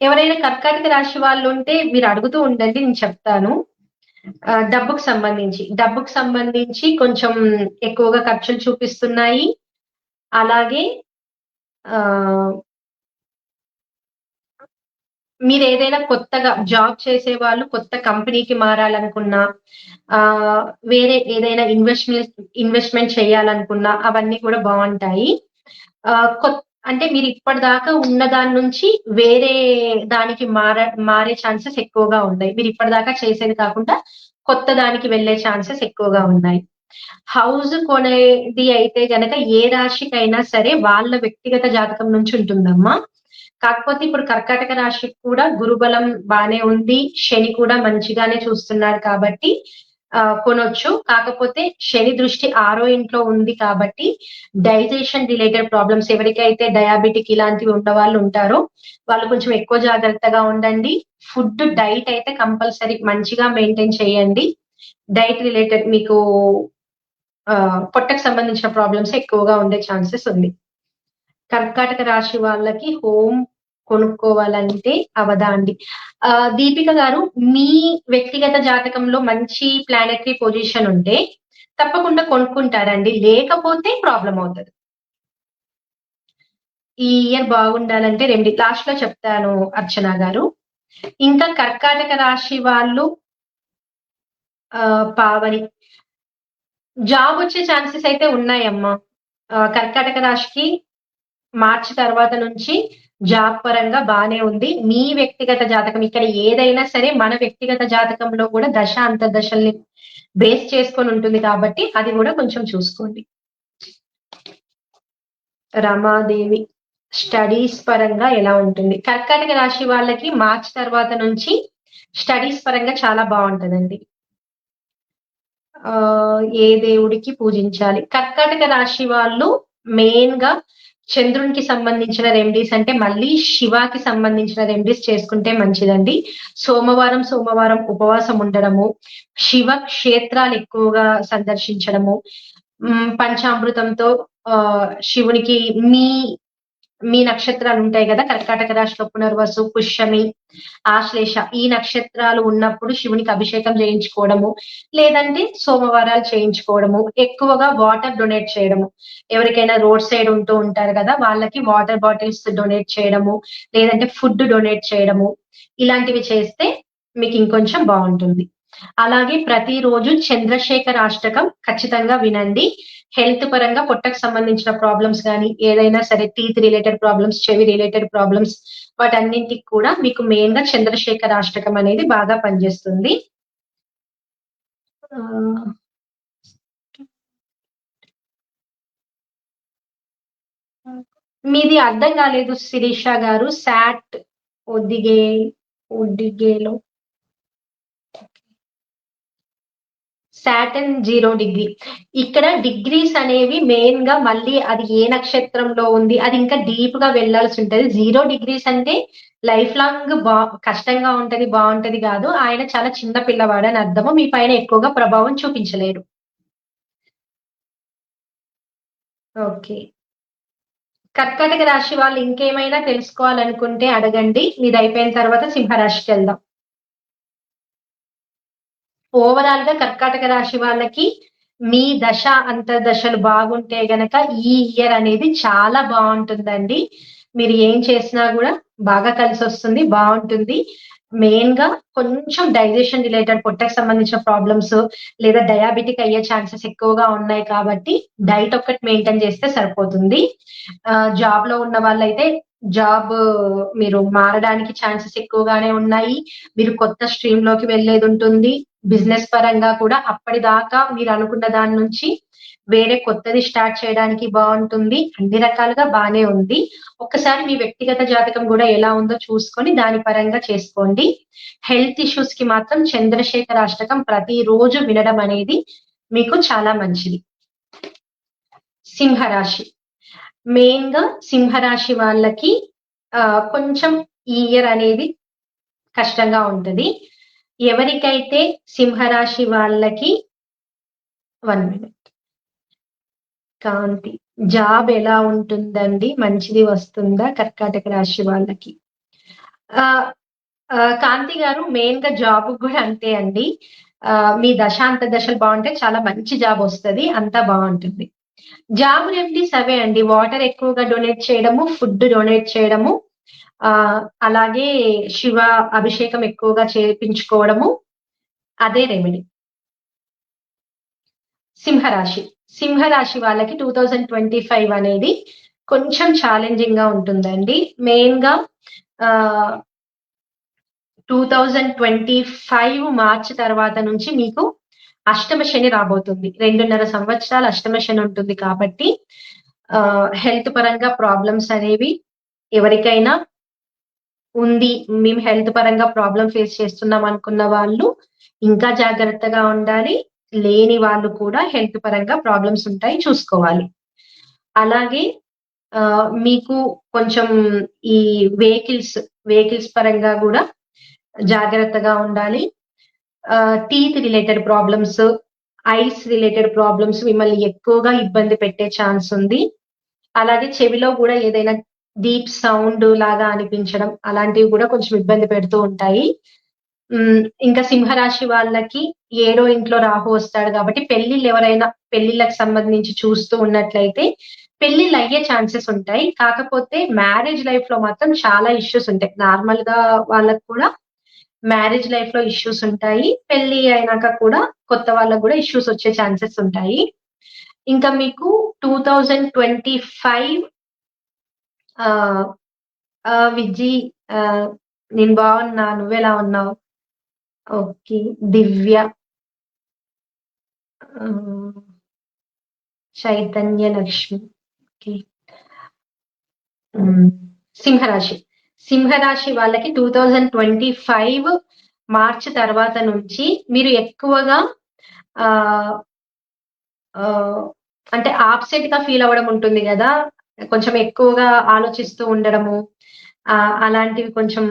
S1: ఎవరైనా కర్కాటక రాశి వాళ్ళుంటే మీరు అడుగుతూ ఉండండి. నేను చెప్తాను. డబ్బుకు సంబంధించి కొంచెం ఎక్కువగా ఖర్చులు చూపిస్తున్నాయి. అలాగే ఆహ్, మీరేదైనా కొత్తగా జాబ్ చేసేవాళ్ళు కొత్త కంపెనీకి మారాలనుకున్నా, ఆహ్, వేరే ఏదైనా ఇన్వెస్ట్‌మెంట్ చేయాలనుకున్నా అవన్నీ కూడా బావుంటాయి. ఆహ్, కొత్ అంటే మీరిప్పటిదాకా ఉన్న దాని నుంచి వేరే దానికి మారే ఛాన్సెస్ ఎక్కువగా ఉన్నాయి. మీరిప్పటిదాకా చేసేది కాకుండా కొత్త దానికి వెళ్ళే ఛాన్సెస్ ఎక్కువగా ఉన్నాయి. హౌస్ కొనేది అయితే గనక ఏ రాశికైనా సరే వాళ్ళ వ్యక్తిగత జాతకం నుంచి ఉంటుందమ్మా. కాకపోతే ఇప్పుడు కర్కాటక రాశికి కూడా గురుబలం బానే ఉంది. శని కూడా మంచిగానే చూస్తున్నాడు కాబట్టి కొనొచ్చు. కాకపోతే శని దృష్టి 6 ఇంట్లో ఉంది కాబట్టి డైజెషన్ రిలేటెడ్ ప్రాబ్లమ్స్ ఎవరికైతే డయాబెటిక్ ఇలాంటివి ఉన్నవాళ్ళు ఉంటారో వాళ్ళు కొంచెం ఎక్కువ జాగ్రత్తగా ఉండండి. డైట్ అయితే కంపల్సరీ మంచిగా మెయింటైన్ చేయండి. డైట్ రిలేటెడ్ మీకు పొట్టకు సంబంధించిన ప్రాబ్లమ్స్ ఎక్కువగా ఉండే ఛాన్సెస్ ఉంది. కర్కాటక రాశి వాళ్ళకి హోమ్ కొనుక్కోవాలంటే అవదా అండి. దీపిక గారు మీ వ్యక్తిగత జాతకంలో మంచి ప్లానెటరీ పొజిషన్ ఉంటే తప్పకుండా కొనుక్కుంటారండి. లేకపోతే ప్రాబ్లమ్ అవుతది. ఈ ఇయర్ బాగుండాలంటే లాస్ట్‌లో చెప్తాను అర్చన గారు. ఇంకా కర్కాటక రాశి వాళ్ళు పావని జాబ్ వచ్చే ఛాన్సెస్ అయితే ఉన్నాయమ్మా. కర్కాటక రాశికి మార్చి తర్వాత నుంచి జాబ్ పరంగా బానే ఉంది. మీ వ్యక్తిగత జాతకం ఇక్కడ ఏదైనా సరే మన వ్యక్తిగత జాతకంలో కూడా దశ, అంతర్దశల్ని బేస్ చేసుకొని ఉంటుంది కాబట్టి అది గూడా కొంచెం చూసుకోండి. రమాదేవి స్టడీస్ పరంగా ఎలా ఉంటుంది? కర్కాటక రాశి వాళ్ళకి మార్చి తర్వాత నుంచి స్టడీస్ పరంగా చాలా బావుంటదండి. ఏ దేవుడికి పూజించాలి? కర్కాటక రాశి వాళ్ళు మెయిన్‌గా చంద్రునికి సంబంధించిన రెమెడీస్ అంటే మళ్ళీ శివాకి సంబంధించిన రెమెడీస్ చేసుకుంటే మంచిదండి. సోమవారం ఉపవాసం ఉండడము, శివ క్షేత్రాలు ఎక్కువగా సందర్శించడము, పంచామృతంతో శివునికి మీ మీ నక్షత్రాలుంటాయి గదా! కర్కాటక రాశిలో పునర్వసు, పుష్యమి, ఆశ్లేష ఈ నక్షత్రాలు ఉన్నప్పుడు శివునికి అభిషేకం చేయించుకోవడము, లేదంటే సోమవారాలు చేయించుకోవడము, ఎక్కువగా వాటర్ డొనేట్ చేయడము. ఎవరికైనా రోడ్ సైడ్ ఉంటూ ఉంటారు గదా! వాళ్ళకి వాటర్ బాటిల్స్ డొనేట్ చేయడము, లేదంటే ఫుడ్ డొనేట్ చేయడము, ఇలాంటివి చేస్తే మీకు ఇంకొంచెం బావుంటుంది. అలాగే ప్రతిరోజు చంద్రశేఖర అష్టకం ఖచ్చితంగా వినండి. హెల్త్ పరంగా పొట్టకు సంబంధించిన ప్రాబ్లమ్స్ గాని, ఏదైనా సరే టీత్ రిలేటెడ్ ప్రాబ్లమ్స్, చెవి రిలేటెడ్ ప్రాబ్లమ్స్ వాటన్నింటికి కూడా మీకు మెయిన్‌గా చంద్రశేఖర అష్టకం అనేది బాగా పనిచేస్తుంది. ఆహ్, మీది అర్థం కాలేదు శిరీష గారు. ఒద్దిగే ఒడ్డిగేలో సాటర్న్ 0 డిగ్రీ. ఇక్కడ డిగ్రీస్ అనేవి మెయిన్‌గా మళ్ళీ అది ఏ నక్షత్రంలో ఉంది, అది ఇంకా డీప్‌గా వెళ్ళాల్సుంటది. 0 డిగ్రీస్ అంటే లైఫ్ లాంగ్ కష్టంగా ఉంటది, బావుంటది గాదు. ఆయన చాలా చిన్న పిల్లవాడని అర్థము. మీ పైన ఎక్కువగా ప్రభావం చూపించలేరు. ఓకే. కర్కాటక రాశి వాళ్ళు ఇంకేమైనా తెలుసుకోవాలనుకుంటే అడగండి. మీదయిపోయిన తర్వాత సింహరాశికెళ్దాం. ఓవరాల్‌గా కర్కాటక రాశి వాళ్ళకి మీ దశ, అంతర్దశలు బాగుంటే గనక ఈ ఇయర్ అనేది చాలా బావుంటుందండి. మీరు ఏం చేసినా గూడా బాగా కలిసొస్తుంది. బావుంటుంది. మెయిన్‌గా కొంచెం డైజెషన్ రిలేటెడ్ పొట్టకు సంబంధించిన ప్రాబ్లమ్స్ లేదా డయాబెటిక్ అయ్యే ఛాన్సెస్ ఎక్కువగా ఉన్నాయి కాబట్టి డైట్ ఒక్కటి మెయింటైన్ చేస్తే సరిపోతుంది. జాబ్‌లో ఉన్న వాళ్ళైతే జాబ్ మీరు మారడానికి ఛాన్సెస్ ఎక్కువగానే ఉన్నాయి. మీరు కొత్త స్ట్రీమ్‌లోకి వెళ్ళేదుంటుంది. బిజినెస్ పరంగా కూడా అప్పటిదాకా మీరనుకున్న దాని నుంచి వేరే కొత్తది స్టార్ట్ చేయడానికి బావుంటుంది. అన్ని రకాలుగా బానే ఉంది. ఒక్కసారి మీ వ్యక్తిగత జాతకం గూడా ఎలా ఉందో చూసుకొని దాని పరంగా చేసుకోండి. హెల్త్ ఇష్యూస్‌కి మాత్రం చంద్రశేఖర అష్టకం ప్రతిరోజు వినడం అనేది మీకు చాలా మంచిది. సింహరాశి. మెయిన్‌గా సింహరాశి వాళ్ళకి కొంచెం ఈ ఇయర్ అనేది కష్టంగా ఉంటది. ఎవరికైతే సింహరాశి వాళ్ళకి 1 మినిట్. కాంతి. జాబ్ ఎలా ఉంటుందండి? మంచిది వస్తుందా? కర్కాటక రాశి వాళ్ళకి. ఆహ్, కాంతి గారు మెయిన్‌గా జాబ్‌కి గూడా అంతే అండి. మీ దశాంత దశలు బావుంటే చాలా మంచి జాబొస్తది. అంతా బావుంటుంది. జాబ్ రెమెడీస్ అవే అండి. వాటర్ ఎక్కువగా డొనేట్ చేయడము, ఫుడ్ డొనేట్ చేయడము, అలాగే శివ అభిషేకం ఎక్కువగా చేపించుకోవడము అదే రెమెడీ. సింహరాశి. సింహరాశి వాళ్ళకి 2025 అనేది కొంచెం ఛాలెంజింగ్‌గా ఉంటుందండి. మెయిన్‌గా ఆహ్, 2025 మార్చ్ తర్వాత నుంచి మీకు అష్టమ శని రాబోతుంది. 2.5 సంవత్సరాలు అష్టమ శని ఉంటుంది కాబట్టి హెల్త్ పరంగా ప్రాబ్లమ్స్ అనేవి ఎవరికైనా ఉంది. మేము హెల్త్ పరంగా ప్రాబ్లమ్ ఫేస్ చేస్తున్నాం అనుకున్న వాళ్ళు ఇంకా జాగ్రత్తగా ఉండాలి. లేని వాళ్ళు కూడా హెల్త్ పరంగా ప్రాబ్లమ్స్ ఉంటాయి చూసుకోవాలి. అలాగే మీకు కొంచెం ఈ వెహికల్స్ పరంగా గూడా జాగ్రత్తగా ఉండాలి. Teeth related problems, ice related problems మిమ్మల్ని ఎక్కువగా ఇబ్బంది పెట్టే ఛాన్స్ ఉంది. అలాగే చెవిలో గూడా ఏదైనా డీప్ సౌండ్ లాగా అనిపించడం అలాంటివి గూడా కొంచెం ఇబ్బంది పెడుతూ ఉంటాయి. ఇంకా సింహరాశి వాళ్ళకి ఏడో ఇంట్లో రాహు వస్తాడు గాబట్టి పెళ్ళిళ్ళకి సంబంధించి చూస్తూ ఉన్నట్లయితే పెళ్ళిళ్ళయ్యే ఛాన్సెస్ ఉంటాయి. కాకపోతే మ్యారేజ్ లైఫ్‌లో మాత్రం చాలా ఇష్యూస్ ఉంటాయి. నార్మల్‌గా వాళ్ళకి కూడా మ్యారేజ్ లైఫ్‌లో ఇష్యూస్ ఉంటాయి. పెళ్లి అయినాక కూడా కొత్త వాళ్ళకి గూడా ఇష్యూస్ వచ్చే ఛాన్సెస్ ఉంటాయి. ఇంకా మీకు 2025 ఆహ్, విజ్జి ఆహ్, నేను బావున్నా. నువ్వెలా ఉన్నావు? ఓకే. దివ్య, ఆహ్, చైతన్య లక్ష్మి. ఓకే. హ్మ్. సింహరాశి. సింహరాశి వాళ్ళకి 2025 మార్చ్ తర్వాత నుంచి మీరు ఎక్కువగా ఆహ్, ఆహ్, అంటే అప్‌సెట్‌గా ఫీల్ అవ్వడం ఉంటుంది గదా! కొంచెం ఎక్కువగా ఆలోచిస్తూ ఉండడము, అలాంటివి కొంచెం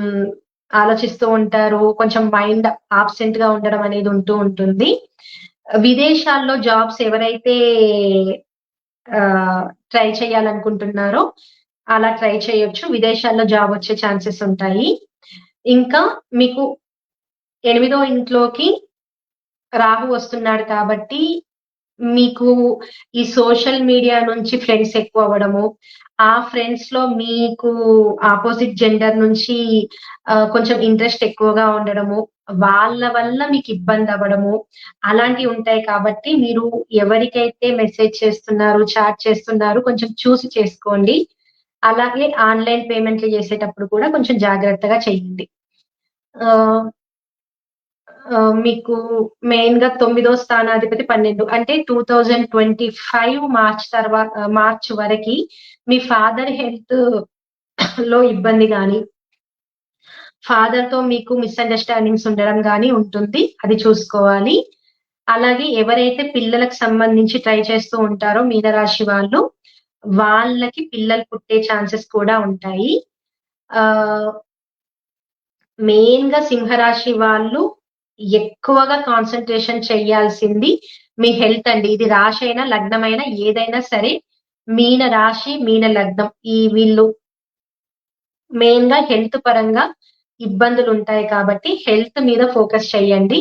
S1: ఆలోచిస్తూ ఉంటారు. కొంచెం మైండ్ అబ్సెంట్‌గా ఉండడం అనేది ఉంటూ ఉంటుంది. విదేశాల్లో జాబ్స్ ఎవరైతే ట్రై చేయాలనుకుంటున్నారో అలా ట్రై చేయొచ్చు. విదేశాల్లో జాబ్ వచ్చే ఛాన్సెస్ ఉంటాయి. ఇంకా మీకు ఎనిమిదో ఇంట్లోకి రాహు వస్తున్నాడు కాబట్టి మీకు ఈ సోషల్ మీడియా నుంచి ఫ్రెండ్స్ ఎక్కువవ్వడము, ఆ ఫ్రెండ్స్‌లో మీకు అపోజిట్ జెండర్ నుంచి కొంచెం ఇంట్రెస్ట్ ఎక్కువగా ఉండడము, వాళ్ళ వల్ల మీకు ఇబ్బందవ్వడము, అలాంటివి ఉంటాయి కాబట్టి మీరు ఎవరికైతే మెసేజ్ చేస్తున్నారు, చాట్ చేస్తున్నారు కొంచెం చూసి చేసుకోండి. అలాగే ఆన్‌లైన్ పేమెంట్‌లు చేసేటప్పుడు కూడా కొంచెం జాగ్రత్తగా చేయండి. ఆహ్ మీకు మెయిన్‌గా తొమ్మిదో స్థానాధిపతి 12 అంటే 2025 మార్చ్ వరకి మీ ఫాదర్ హెల్త్‌లో ఇబ్బంది గాని, ఫాదర్‌తో మీకు మిస్‌అండర్‌స్టాండింగ్స్ ఉండడం గాని ఉంటుంది. అది చూసుకోవాలి. అలాగే ఎవరైతే పిల్లలకు సంబంధించి ట్రై చేస్తూ ఉంటారో మీనరాశి వాళ్ళు, వాళ్ళకి పిల్లలు పుట్టే ఛాన్సెస్ కూడా ఉంటాయి. ఆహ్, మెయిన్‌గా సింహరాశి వాళ్ళు ఎక్కువగా కాన్సంట్రేషన్ చేయాల్సింది మీ హెల్త్ అండి. ఇది రాశైనా, లగ్నమైనా ఏదైనా సరే మీన రాశి, మీన లగ్నం వీళ్ళు మెయిన్‌గా హెల్త్ పరంగా ఇబ్బందులుంటాయి కాబట్టి హెల్త్ మీద ఫోకస్ చేయండి.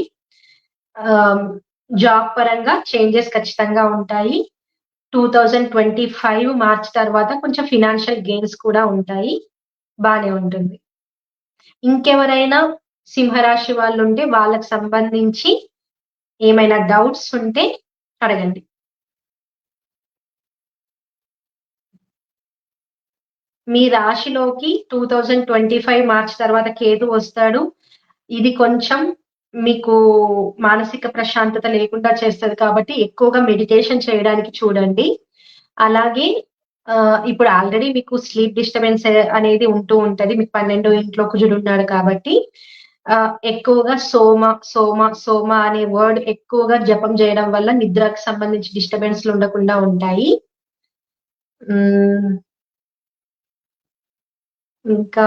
S1: ఆహ్, జాబ్ పరంగా చేంజెస్ ఖచ్చితంగా ఉంటాయి. 2025 మార్చ్ తర్వాత కొంచెం ఫినాన్షియల్ గెయిన్స్ కూడా ఉంటాయి. బానే ఉంటుంది. ఇంకెవరైనా సింహరాశి వాళ్ళుంటే వాళ్ళకి సంబంధించి ఏమైనా డౌట్స్ ఉంటే అడగండి. మీ రాశిలోకి 2025 మార్చ్ తర్వాత కేతు వస్తాడు. ఇది కొంచెం మీకు మానసిక ప్రశాంతత లేకుండా చేస్తది కాబట్టి ఎక్కువగా మెడిటేషన్ చేయడానికి చూడండి. అలాగే ఇప్పుడు ఆల్రెడీ మీకు స్లీప్ డిస్టర్బెన్స్ అనేది ఉంటూ ఉంటది. మీకు 12 ఇంట్లో కుజుడున్నాడు కాబట్టి ఎక్కువగా సోమ అనే వర్డ్ ఎక్కువగా జపం జేయడం వల్ల నిద్రకు సంబంధించి డిస్టర్బెన్స్‌లు ఉండకుండా ఉంటాయి. హ్మ్. ఇంకా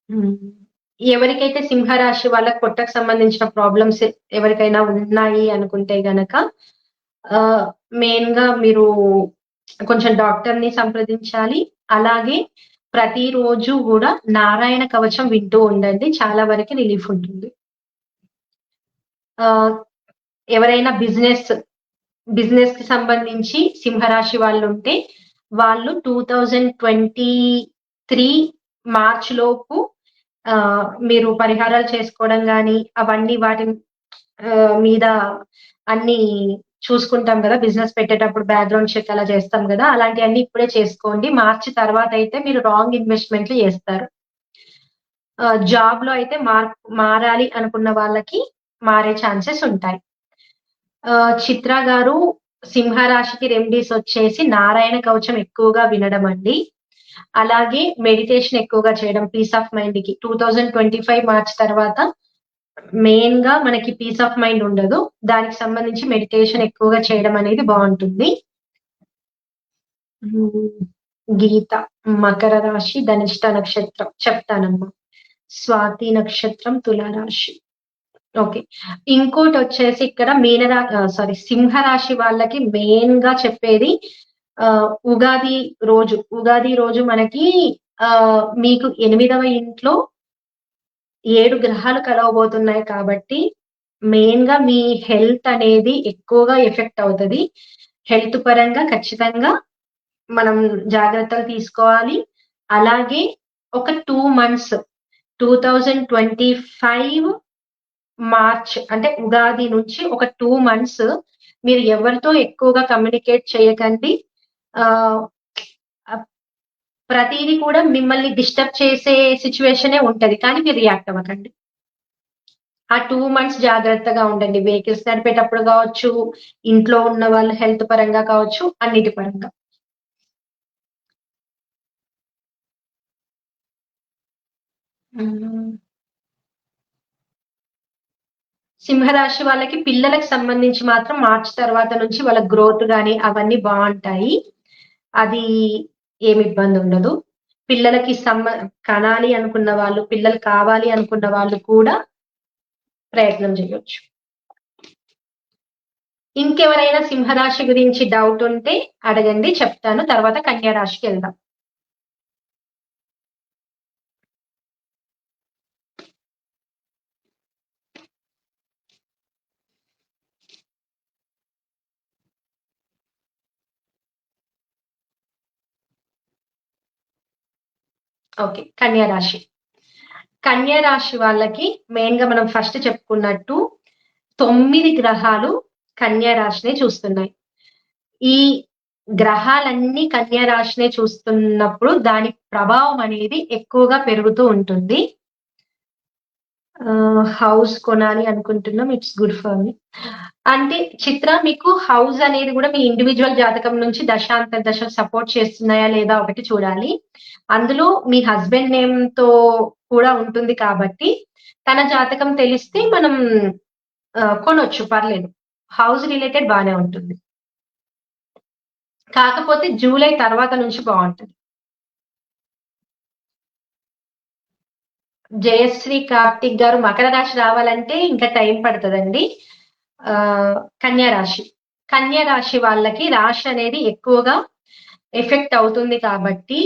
S1: హ్మ్. ఎవరికైతే సింహరాశి వాళ్ళకి పొట్టకు సంబంధించిన ప్రాబ్లమ్స్ ఎవరికైనా ఉన్నాయి అనుకుంటే గనక ఆహ్, మెయిన్‌గా మీరు కొంచెం డాక్టర్‌ని సంప్రదించాలి. అలాగే ప్రతిరోజు గూడా నారాయణ కవచం వింటూ ఉండండి. చాలా వరకి రిలీఫ్ ఉంటుంది. ఆహ్, ఎవరైనా బిజినెస్‌కి సంబంధించి సింహరాశి వాళ్ళుంటే, వాళ్ళు 2023 మార్చ్ లోపు మీరు పరిహారాలు చేసుకోవడం గాని, అవన్నీ వాటి మీద అన్నీ చూసుకుంటాం గదా! బిజినెస్ పెట్టేటప్పుడు బ్యాక్‌గ్రౌండ్ చెక్ అలా చేస్తాం గదా! అలాంటియన్నీ ఇప్పుడే చేసుకోండి. మార్చి తర్వాతయితే మీరు రాంగ్ ఇన్వెస్ట్‌మెంట్‌లు చేస్తారు. జాబ్‌లో అయితే మారాలి అనుకున్న వాళ్ళకి మారే ఛాన్సెస్ ఉంటాయి. చిత్ర గారు సింహరాశికి రెమెడీస్ వచ్చేసి నారాయణ కవచం ఎక్కువగా వినడమండి. అలాగే మెడిటేషన్ ఎక్కువగా చేయడం పీస్ ఆఫ్ మైండ్‌కి. 2025 మార్చ్ తర్వాత మెయిన్‌గా మనకి పీస్ ఆఫ్ మైండ్ ఉండదు. దానికి సంబంధించి మెడిటేషన్ ఎక్కువగా చేయడం అనేది బావుంటుంది. హ్మ్. గీత, మకర రాశి, ధనిష్ట నక్షత్రం చెప్తానమ్మా. స్వాతి నక్షత్రం, తులారాశి. ఓకే. ఇంకోటొచ్చేసి ఇక్కడ సింహరాశి వాళ్ళకి మెయిన్‌గా చెప్పేది ఉగాది రోజు మనకి మీకు 8వ ఇంట్లో 7 గ్రహాలు కలవబోతున్నాయి కాబట్టి, మెయిన్‌గా మీ హెల్త్ అనేది ఎక్కువగా ఎఫెక్ట్ అవుతది. హెల్త్ పరంగా ఖచ్చితంగా మనం జాగ్రత్తలు తీసుకోవాలి. అలాగే ఒక 2 మంత్స్ 2025 మార్చ్ అంటే ఉగాది నుంచి ఒక 2 మంత్స్ మీరు ఎవరితో ఎక్కువగా కమ్యూనికేట్ చేయకండి. ఆహ్, అప్ ప్రతీది కూడా మిమ్మల్ని డిస్టర్బ్ చేసే సిట్యుయేషనే ఉంటది. కానీ మీరు రియాక్ట్ అవ్వకండి. ఆ 2 మంత్స్ జాగ్రత్తగా ఉండండి. వెహికల్స్ నడిపేటప్పుడు గావచ్చు, ఇంట్లో ఉన్న వాళ్ళ హెల్త్ పరంగా కావచ్చు, అన్నిటి పరంగా. హ్మ్. సింహరాశి వాళ్ళకి పిల్లలకి సంబంధించి మాత్రం మార్చి తర్వాత నుంచి వాళ్ళ గ్రోత్ గాని అవన్నీ బావుంటాయి. అది ఏమి ఇబ్బందుండదు. పిల్లలకి కనాలి అనుకున్న వాళ్ళు, పిల్లలు కావాలి అనుకున్న వాళ్ళు కూడా ప్రయత్నం జేయొచ్చు. ఇంకెవరైనా సింహరాశి గురించి డౌటుంటే అడగండి చెప్తాను. తర్వాత కన్యా రాశికెళ్దాం. ఓకే. కన్యా రాశి. కన్యా రాశి వాళ్ళకి మెయిన్‌గా మనం ఫస్ట్ చెప్పుకున్నట్టు 9 గ్రహాలు కన్యా రాశినే చూస్తున్నాయి. ఈ గ్రహాలన్నీ కన్యా రాశినే చూస్తున్నప్పుడు దాని ప్రభావం అనేది ఎక్కువగా పెరుగుతూ ఉంటుంది. హౌస్ కొనాలి అనుకుంటున్నాం. It's good for me. అంటే చిత్ర మీకు హౌస్ అనేది గూడా మీ ఇండివిడ్యువల్ జాతకం నుంచి దశలు సపోర్ట్ చేస్తున్నాయా లేదా ఒకటి చూడాలి. అందులో మీ హస్బెండ్ నేమ్‌తో కూడా ఉంటుంది కాబట్టి, తన జాతకం తెలిస్తే మనం కొనొచ్చు పర్లేదు. హౌస్ రిలేటెడ్ బానే ఉంటుంది. కాకపోతే జూలై తర్వాత నుంచి బావుంటది. జయశ్రీ కార్తిక్ గారు మకర రాశి రావాలంటే ఇంకా టైం పడతదండి. కన్యా రాశి. కన్యా రాశి వాళ్ళకి రాశి అనేది ఎక్కువగా ఎఫెక్ట్ అవుతుంది కాబట్టి,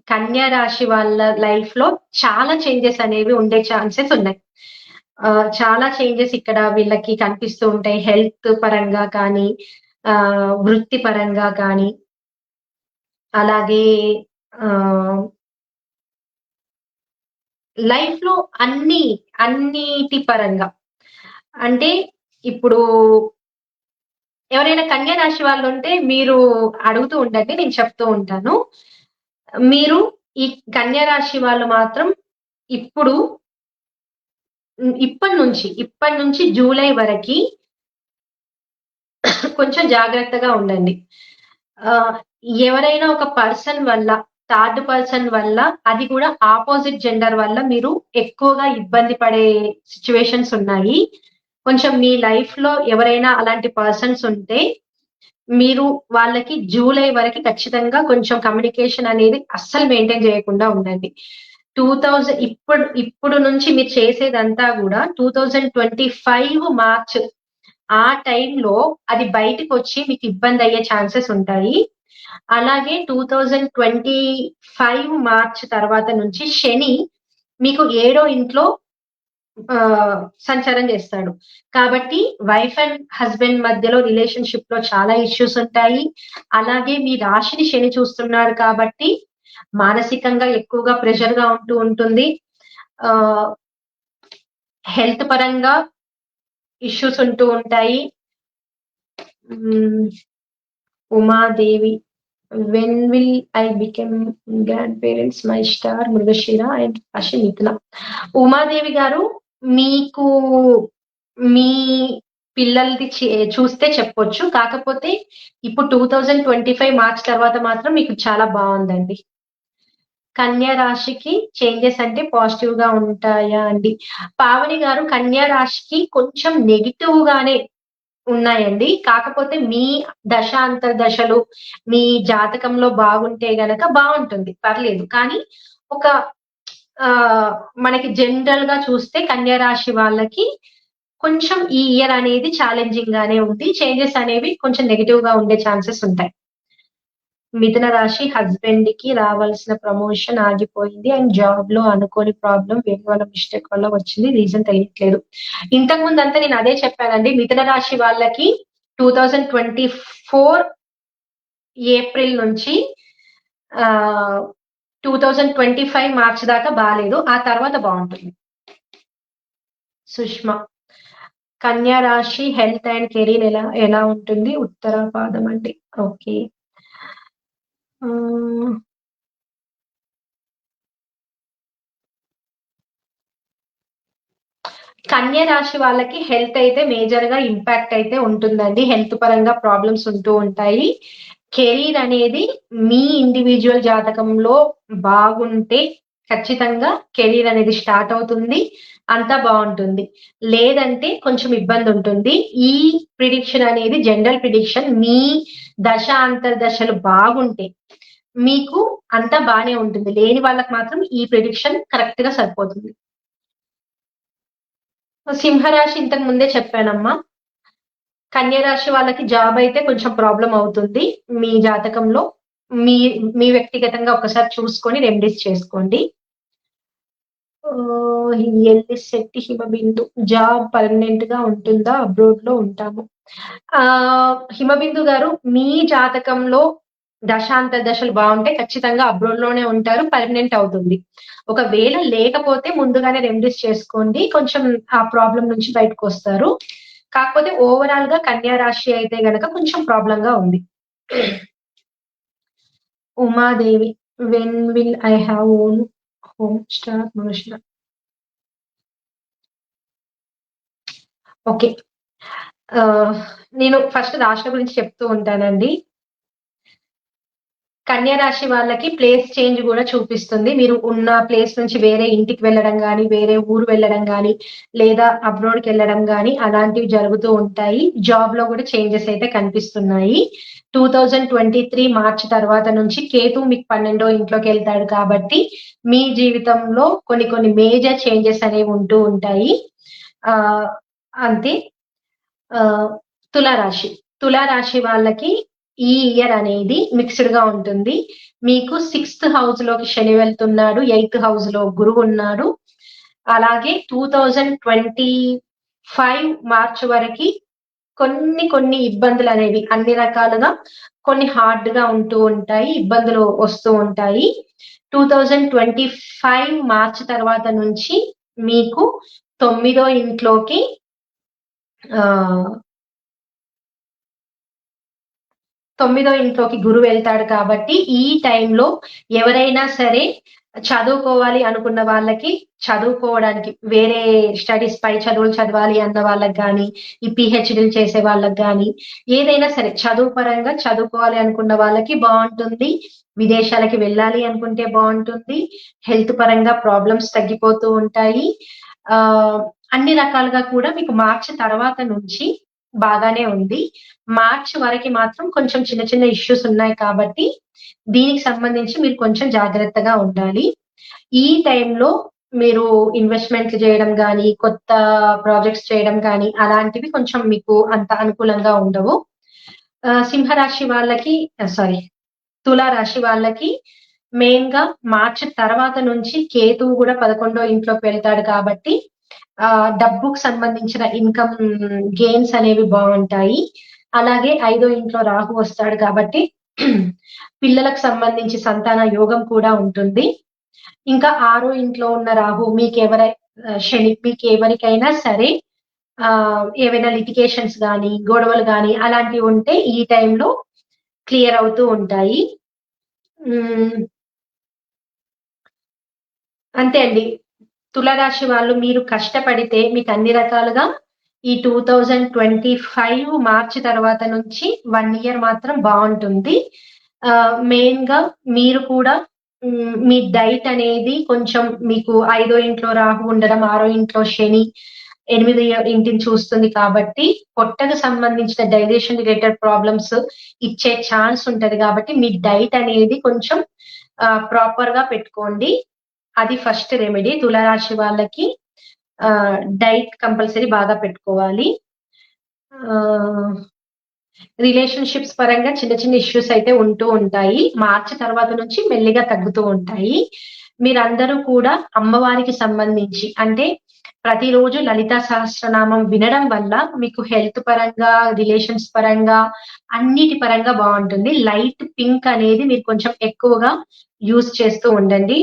S1: కన్యా రాశి వాళ్ళ లైఫ్‌లో చాలా చేంజెస్ అనేవి ఉండే ఛాన్సెస్ ఉన్నాయి. చాలా చేంజెస్ ఇక్కడ వీళ్ళకి కనిపిస్తూ ఉంటాయి. హెల్త్ పరంగా కానీ, వృత్తి పరంగా కానీ, అలాగే ఆహ్, లైఫ్‌లో అన్నిటి పరంగా. అంటే ఇప్పుడు ఎవరైనా కన్యా రాశి వాళ్ళుంటే మీరు అడుగుతూ ఉండండి. నేను చెప్తూ ఉంటాను. మీరు ఈ కన్యా రాశి వాళ్ళు మాత్రం ఇప్పుడు ఇప్పటి నుంచి జూలై వరకి కొంచెం జాగ్రత్తగా ఉండండి. ఆహ్, ఎవరైనా ఒక పర్సన్ వల్ల, థర్డ్ పర్సన్ వల్ల, అది కూడా ఆపోజిట్ జెండర్ వల్ల మీరు ఎక్కువగా ఇబ్బంది పడే సిట్యుయేషన్స్ ఉన్నాయి. కొంచెం మీ లైఫ్‌లో ఎవరైనా అలాంటి పర్సన్స్ ఉంటే, మీరు వాళ్ళకి జూలై వరకి ఖచ్చితంగా కొంచెం కమ్యూనికేషన్ అనేది అస్సలు మెయింటైన్ చేయకుండా ఉండండి. 2000 ఇప్పుడు నుంచి మీరు చేసేదంతా గూడా 2025 మార్చ్ ఆ టైంలో అది బయటికొచ్చి మీకు ఇబ్బందయ్యే ఛాన్సెస్ ఉంటాయి. అలాగే 2025 మార్చ్ తర్వాత నుంచి శని మీకు ఏడో ఇంట్లో సంచారం చేస్తాడు. కాబట్టి వైఫ్ అండ్ హస్బెండ్ మధ్యలో రిలేషన్‌షిప్‌లో చాలా ఇష్యూస్ ఉంటాయి. అలాగే మీ రాశిని శని చూస్తున్నాడు కాబట్టి మానసికంగా ఎక్కువగా ప్రెషర్‌గా ఉంటూ ఉంటుంది. ఆహ్, హెల్త్ పరంగా ఇష్యూస్ ఉంటూ ఉంటాయి. హ్మ్. Umadevi when will I become grand parents my star Mrigashira and రాశి మిథున. ఉమాదేవి గారు మీకు మీ పిల్లలది చూస్తే చెప్పొచ్చు. కాకపోతే ఇప్పుడు 2025 మార్చ్ తర్వాత మాత్రం మీకు చాలా బావుందండి. కన్యా రాశికి చేంజెస్ అంటే పాజిటివ్‌గా ఉంటాయా అండి? పావని గారు కన్యా రాశికి కొంచెం నెగెటివ్‌గానే ఉన్నాయండి. కాకపోతే మీ దశ అంతర్దశలు, మీ జాతకంలో బాగుంటే గనక బావుంటుంది. పర్లేదు. కానీ ఒక ఆహ్, మనకి జనరల్‌గా చూస్తే కన్యా రాశి వాళ్ళకి కొంచెం ఈ ఇయర్ అనేది ఛాలెంజింగ్ గానే ఉంది. చేంజెస్ అనేవి కొంచెం నెగెటివ్‌గా ఉండే ఛాన్సెస్ ఉంటాయి. మిథున రాశి హస్బెండ్‌కి రావాల్సిన ప్రమోషన్ ఆగిపోయింది. అండ్ జాబ్‌లో అనుకోని ప్రాబ్లమ్ వేరే వాళ్ళ మిస్టేక్ వల్ల వచ్చింది. రీజన్ తెలియట్లేదు. ఇంతకు ముందంతా నేను అదే చెప్పానండి. మిథున రాశి వాళ్ళకి 2024 ఏప్రిల్ నుంచి ఆహ్, 2025 మార్చ్ దాకా బాలేదు. ఆ తర్వాత బావుంటుంది. సుష్మా కన్యా రాశి హెల్త్ అండ్ కెరీర్ ఎలా ఎలా ఉంటుంది? ఉత్తరాపాదం అండి. ఓకే. ఆహ్ కన్య రాశి వాళ్ళకి హెల్త్ అయితే మేజర్‌గా ఇంపాక్ట్ అయితే ఉంటుందండి. హెల్త్ పరంగా ప్రాబ్లమ్స్ ఉంటూ ఉంటాయి. కెరీర్ అనేది మీ ఇండివిడ్యువల్ జాతకంలో బాగుంటే ఖచ్చితంగా కెరీర్ అనేది స్టార్ట్ అవుతుంది. అంతా బావుంటుంది. లేదంటే కొంచెం ఇబ్బందుంటుంది. ఈ ప్రిడిక్షన్ అనేది జనరల్ ప్రిడిక్షన్. మీ దశ, అంతర్దశలు బాగుంటే మీకు అంతా బానే ఉంటుంది. లేని వాళ్ళకి మాత్రం ఈ ప్రిడిక్షన్ కరెక్ట్‌గా సరిపోతుంది. సింహరాశి ఇంతకు ముందే చెప్పానమ్మా. కన్య రాశి వాళ్ళకి జాబ్ అయితే కొంచెం ప్రాబ్లమ్ అవుతుంది. మీ జాతకంలో మీ మీ వ్యక్తిగతంగా ఒకసారి చూసుకొని రెమెడీస్ చేసుకోండి. ఎల్లిశెట్టి హిమబిందు జాబ్ పర్మనెంట్‌గా ఉంటుందా? అబ్రాడ్‌లో ఉంటాము. హిమబిందు గారు మీ జాతకంలో దశాంతర దశలు బావుంటే ఖచ్చితంగా అబ్రాడ్‌లోనే ఉంటారు. పర్మనెంట్ అవుతుంది. ఒకవేళ లేకపోతే ముందుగానే రెమెడీస్ చేసుకోండి. కొంచెం ఆ ప్రాబ్లమ్ నుంచి బయటకొస్తారు. కాకపోతే ఓవరాల్‌గా కన్యా రాశి అయితే గనక కొంచెం ప్రాబ్లమ్‌గా ఉంది. Umadevi when will I have own home star మనుషుల. ఓకే. ఆహ్, నేను ఫస్ట్ రాశుల గురించి చెప్తూ ఉంటానండి. కన్యా రాశి వాళ్ళకి ప్లేస్ చేంజ్ గూడా చూపిస్తుంది. మీరు ఉన్న ప్లేస్ నుంచి వేరే ఇంటికి వెళ్ళడం గాని, వేరే ఊరు వెళ్ళడం గాని, లేదా అబ్రాడ్‌కెళ్ళడం గాని అలాంటివి జరుగుతూ ఉంటాయి. జాబ్‌లో గూడా చేంజెస్ అయితే కనిపిస్తున్నాయి. 2023 మార్చ్ తర్వాత నుంచి కేతు మీకు 12వ ఇంట్లోకెళ్తాడు కాబట్టి, మీ జీవితంలో కొన్ని కొన్ని మేజర్ చేంజెస్ అనేవి ఉంటూ ఉంటాయి. ఆహ్, అంతే. ఆహ్, తులారాశి. తులారాశి వాళ్ళకి ఈ ఇయర్ అనేది మిక్స్‌డ్‌గా ఉంటుంది. మీకు 6థ్ హౌస్‌లోకి శని వెళ్తున్నాడు. 8థ్ హౌస్‌లో గురువున్నాడు. అలాగే 2025 మార్చ్ వరకి కొన్ని కొన్ని ఇబ్బందులనేవి అన్ని రకాలుగా కొన్ని హార్డ్‌గా ఉంటూ ఉంటాయి. ఇబ్బందులు వస్తూ ఉంటాయి. 2025 మార్చ్ తర్వాత నుంచి మీకు తొమ్మిదో ఇంట్లోకి ఆహ్ తొమ్మిదో ఇంట్లోకి గురువెళ్తాడు కాబట్టి, ఈ టైంలో ఎవరైనా సరే చదువుకోవాలి అనుకున్న వాళ్ళకి చదువుకోవడానికి వేరే స్టడీస్ పై చదువులు చదవాలి అన్న వాళ్ళకి గాని, ఈ పీహెచ్‌డీలు చేసే వాళ్ళకి గాని, ఏదైనా సరే చదువు పరంగా చదువుకోవాలి అనుకున్న వాళ్ళకి బావుంటుంది. విదేశాలకి వెళ్ళాలి అనుకుంటే బావుంటుంది. హెల్త్ పరంగా ప్రాబ్లమ్స్ తగ్గిపోతూ ఉంటాయి. ఆహ్, అన్ని రకాలుగా కూడా మీకు మార్చి తర్వాత నుంచి బాగానే ఉంది. మార్చ్ వరకి మాత్రం కొంచెం చిన్న చిన్న ఇష్యూస్ ఉన్నాయి కాబట్టి, దీనికి సంబంధించి మీరు కొంచెం జాగ్రత్తగా ఉండాలి. ఈ టైంలో మీరు ఇన్వెస్ట్‌మెంట్లు జేయడం గానీ, కొత్త ప్రాజెక్ట్స్ చేయడం గానీ, అలాంటివి కొంచెం మీకు అంత అనుకూలంగా ఉండవు. సింహరాశి వాళ్ళకి సారీ తులా రాశి వాళ్ళకి మెయిన్‌గా మార్చి తర్వాత నుంచి కేతువు గూడా 11వ ఇంట్లోకి వెళ్తాడు కాబట్టి, డబ్బుకు సంబంధించిన ఇన్‌కమ్ గెయిన్స్ అనేవి బావుంటాయి. అలాగే 5వ ఇంట్లో రాహు వస్తాడు కాబట్టి, పిల్లలకు సంబంధించి సంతాన యోగం కూడా ఉంటుంది. ఇంకా 6 ఇంట్లో ఉన్న రాహు శని మీకెవరికైనా సరే ఏవైనా లిటిగేషన్స్ గాని, గొడవలు గాని అలాంటివి ఉంటే ఈ టైంలో క్లియర్ అవుతూ ఉంటాయి. హ్మ్. అంతే అండి. తులారాశి వాళ్ళు మీరు కష్టపడితే మీకన్ని రకాలుగా ఈ 2025 మార్చి తర్వాత నుంచి 1 ఇయర్ మాత్రం బావుంటుంది. మెయిన్‌గా మీరు కూడా మీ డైట్ అనేది కొంచెం మీకు 5వ ఇంట్లో రాహు ఉండడం, 6వ ఇంట్లో శని, 8వ ఇంటిని చూస్తుంది కాబట్టి పొట్టకు సంబంధించిన డైజెషన్ రిలేటెడ్ ప్రాబ్లమ్స్ ఇచ్చే ఛాన్స్ ఉంటది కాబట్టి మీ డైట్ అనేది కొంచెం ప్రాపర్‌గా పెట్టుకోండి. అది ఫస్ట్ రెమెడీ. తులారాశి వాళ్ళకి డైట్ కంపల్సరీ బాగా పెట్టుకోవాలి. ఆహ్, రిలేషన్‌షిప్స్ పరంగా చిన్న చిన్న ఇష్యూస్ అయితే ఉంటూ ఉంటాయి. మార్చి తర్వాత నుంచి మెల్లిగా తగ్గుతూ ఉంటాయి. మీరందరూ కూడా అమ్మవారికి సంబంధించి అంటే ప్రతిరోజు లలితా సహస్రనామం వినడం వల్ల మీకు హెల్త్ పరంగా, రిలేషన్స్ పరంగా, అన్నిటి పరంగా బావుంటుంది. లైట్ పింక్ అనేది మీరు కొంచెం ఎక్కువగా యూజ్ చేస్తూ ఉండండి.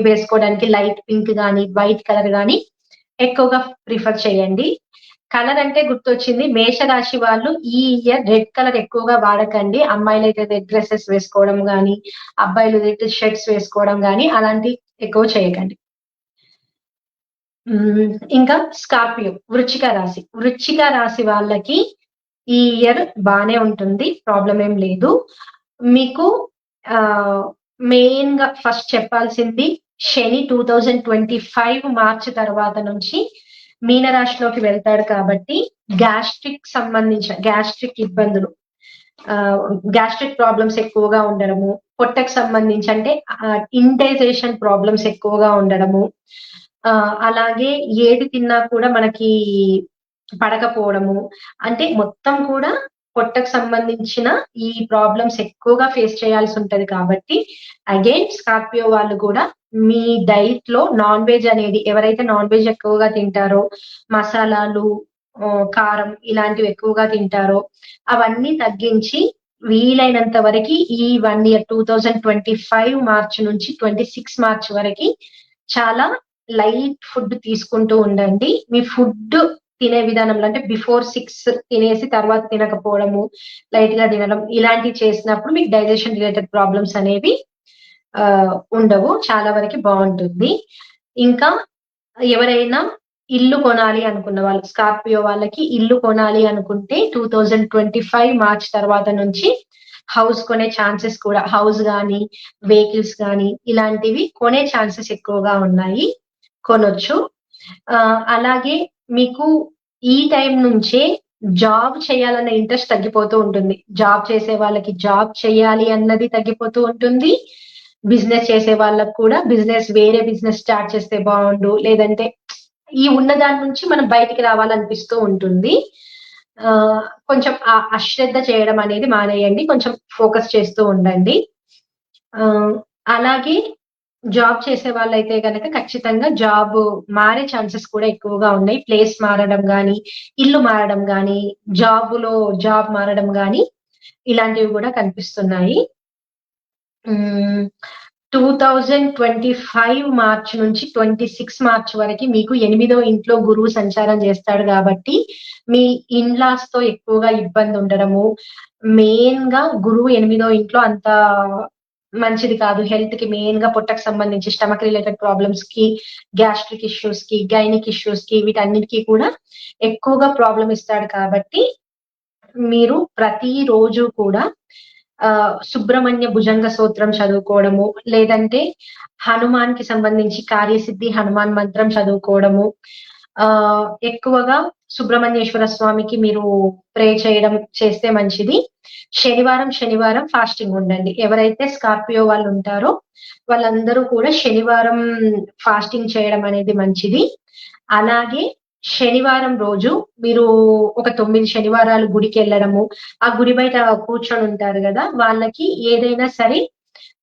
S1: వేసుకోవడానికి లైట్ పింక్ గాని, వైట్ కలర్ గాని ఎక్కువగా ప్రిఫర్ చేయండి. కలర్ అంటే గుర్తొచ్చింది. మేషరాశి వాళ్ళు ఈ ఇయర్ రెడ్ కలర్ ఎక్కువగా వాడకండి. అమ్మాయిలైతే రెడ్ డ్రెసెస్ వేసుకోవడం గాని, అబ్బాయిలు రెడ్ షర్ట్స్ వేసుకోవడం గాని అలాంటివి ఎక్కువ చేయకండి. ఇంకా స్కార్పియో వృశ్చిక రాశి. వృశ్చిక రాశి వాళ్ళకి ఈ ఇయర్ బానే ఉంటుంది. ప్రాబ్లమ్ ఏం లేదు. మీకు ఆహ్, మెయిన్‌గా ఫస్ట్ చెప్పాల్సింది శని 2025 మార్చ్ తర్వాత నుంచి మీనరాశిలోకి వెళ్తాడు కాబట్టి గ్యాస్ట్రిక్ ఇబ్బందులు ఆహ్, గ్యాస్ట్రిక్ ప్రాబ్లమ్స్ ఎక్కువగా ఉండడము, పొట్టకు సంబంధించి అంటే ఇండైజెషన్ ప్రాబ్లమ్స్ ఎక్కువగా ఉండడము, అలాగే ఏది తిన్నా కూడా మనకి పడకపోవడము. అంటే మొత్తం కూడా పొట్టకు సంబంధించిన ఈ ప్రాబ్లమ్స్ ఎక్కువగా ఫేస్ చేయాల్సుంటది కాబట్టి, అగైన్ స్కార్పియో వాళ్ళు కూడా మీ డైట్‌లో నాన్ వెజ్ అనేది ఎవరైతే నాన్ వెజ్ ఎక్కువగా తింటారో, మసాలాలు, కారం ఇలాంటివి ఎక్కువగా తింటారో, అవన్నీ తగ్గించి వీలైనంత వరకి ఈ 1 ఇయర్ 2025 మార్చ్ నుంచి 26 మార్చ్ వరకి చాలా లైట్ ఫుడ్ తీసుకుంటూ ఉండండి. మీ ఫుడ్ తినే విధానంలో అంటే బిఫోర్ 6 తినేసి తర్వాత తినకపోవడము, లైట్‌గా తినడం ఇలాంటివి చేసినప్పుడు మీకు డైజెషన్ రిలేటెడ్ ప్రాబ్లమ్స్ అనేవి ఉండవు. చాలా వరకి బావుంటుంది. ఇంకా ఎవరైనా ఇల్లు కొనాలి అనుకున్న వాళ్ళు స్కార్పియో వాళ్ళకి ఇల్లు కొనాలి అనుకుంటే 2025 మార్చ్ తర్వాత నుంచి హౌస్ కొనే ఛాన్సెస్ కూడా హౌస్ గాని, వెహికల్స్ గాని ఇలాంటివి కొనే ఛాన్సెస్ ఎక్కువగా ఉన్నాయి. కొనొచ్చు. అలాగే మీకు ఈ టైం నుంచే జాబ్ చేయాలన్న ఇంట్రెస్ట్ తగ్గిపోతూ ఉంటుంది. జాబ్ చేసే వాళ్ళకి జాబ్ చేయాలి అన్నది తగ్గిపోతూ ఉంటుంది. బిజినెస్ చేసే వాళ్ళకి కూడా వేరే బిజినెస్ స్టార్ట్ చేస్తే బావుండు. లేదంటే ఈ ఉన్న దాని నుంచి మనం బయటికి రావాలనిపిస్తూ ఉంటుంది. కొంచెం అశ్రద్ధ చేయడం అనేది మానేయండి. కొంచెం ఫోకస్ చేస్తూ ఉండండి. ఆహ్, అలాగే జాబ్ చేసే వాళ్ళైతే గనక ఖచ్చితంగా మారే ఛాన్సెస్ కూడా ఎక్కువగా ఉన్నాయి. ప్లేస్ మారడం గాని, ఇల్లు మారడం గాని, జాబ్ మారడం గాని ఇలాంటివి గూడా కనిపిస్తున్నాయి. హ్మ్. 2025 మార్చ్ నుంచి 26 మార్చ్ వరకి మీకు 8దో ఇంట్లో గురువు సంచారం చేస్తాడు గాబట్టి, మీ ఇన్‌లాస్‌తో ఎక్కువగా ఇబ్బందుండడము, మెయిన్‌గా గురువు 8దో ఇంట్లో అంత మంచిది కాదు. హెల్త్‌కి మెయిన్‌గా పొట్టకు సంబంధించి స్టమక్ రిలేటెడ్ ప్రాబ్లమ్స్‌కి, గ్యాస్ట్రిక్ ఇష్యూస్‌కి, గైనిక్ ఇష్యూస్‌కి వీటన్నిటికి కూడా ఎక్కువగా ప్రాబ్లమ్ ఇస్తాడు కాబట్టి, మీరు ప్రతిరోజు కూడా సుబ్రహ్మణ్య భుజంగ స్తోత్రం చదువుకోవడము, లేదంటే హనుమాన్‌కి సంబంధించి కార్యసిద్ధి హనుమాన్ మంత్రం చదువుకోవడము, ఎక్కువగా సుబ్రహ్మణ్యేశ్వర స్వామికి మీరు ప్రే చేయడం చేస్తే మంచిది. శనివారం ఫాస్టింగ్ ఉండండి. ఎవరైతే స్కార్పియో వాళ్ళుంటారో వాళ్ళందరూ కూడా శనివారం ఫాస్టింగ్ చేయడం అనేది మంచిది. అలాగే శనివారం రోజు మీరు ఒక 9 శనివారాలు గుడికెళ్ళడము, ఆ గుడి బయట కూర్చొనుంటారు గదా! వాళ్ళకి ఏదైనా సరే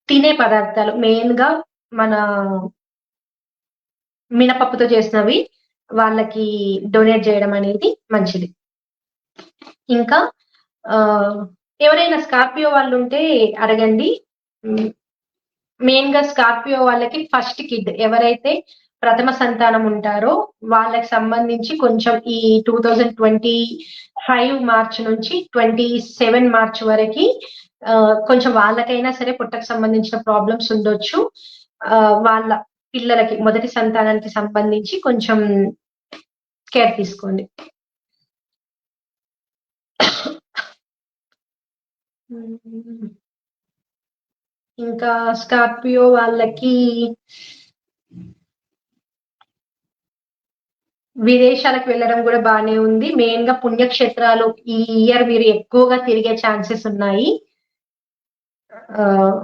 S1: తినే పదార్థాలు మెయిన్‌గా మన మినపప్పుతో చేసినవి వాళ్ళకి డొనేట్ జేయడం అనేది మంచిది. ఇంకా ఆహ్, ఎవరైనా స్కార్పియో వాళ్ళుంటే అడగండి. హ్మ్. మెయిన్‌గా స్కార్పియో వాళ్ళకి ఫస్ట్ కిడ్ ఎవరైతే ప్రథమ సంతానం ఉంటారో వాళ్ళకి సంబంధించి కొంచెం ఈ 2025 మార్చ్ నుంచి 27 మార్చ్ వరకి కొంచెం వాళ్ళకైనా సరే పొట్టకు సంబంధించిన ప్రాబ్లమ్స్ ఉండొచ్చు. వాళ్ళ పిల్లలకి మొదటి సంతానానికి సంబంధించి కొంచెం కేర్ తీసుకోండి. హ్మ్. ఇంకా స్కార్పియో వాళ్ళకి విదేశాలకు వెళ్ళడం గూడా బానే ఉంది. మెయిన్‌గా పుణ్యక్షేత్రాలు ఈ ఇయర్ మీరు ఎక్కువగా తిరిగే ఛాన్సెస్ ఉన్నాయి. ఆహ్,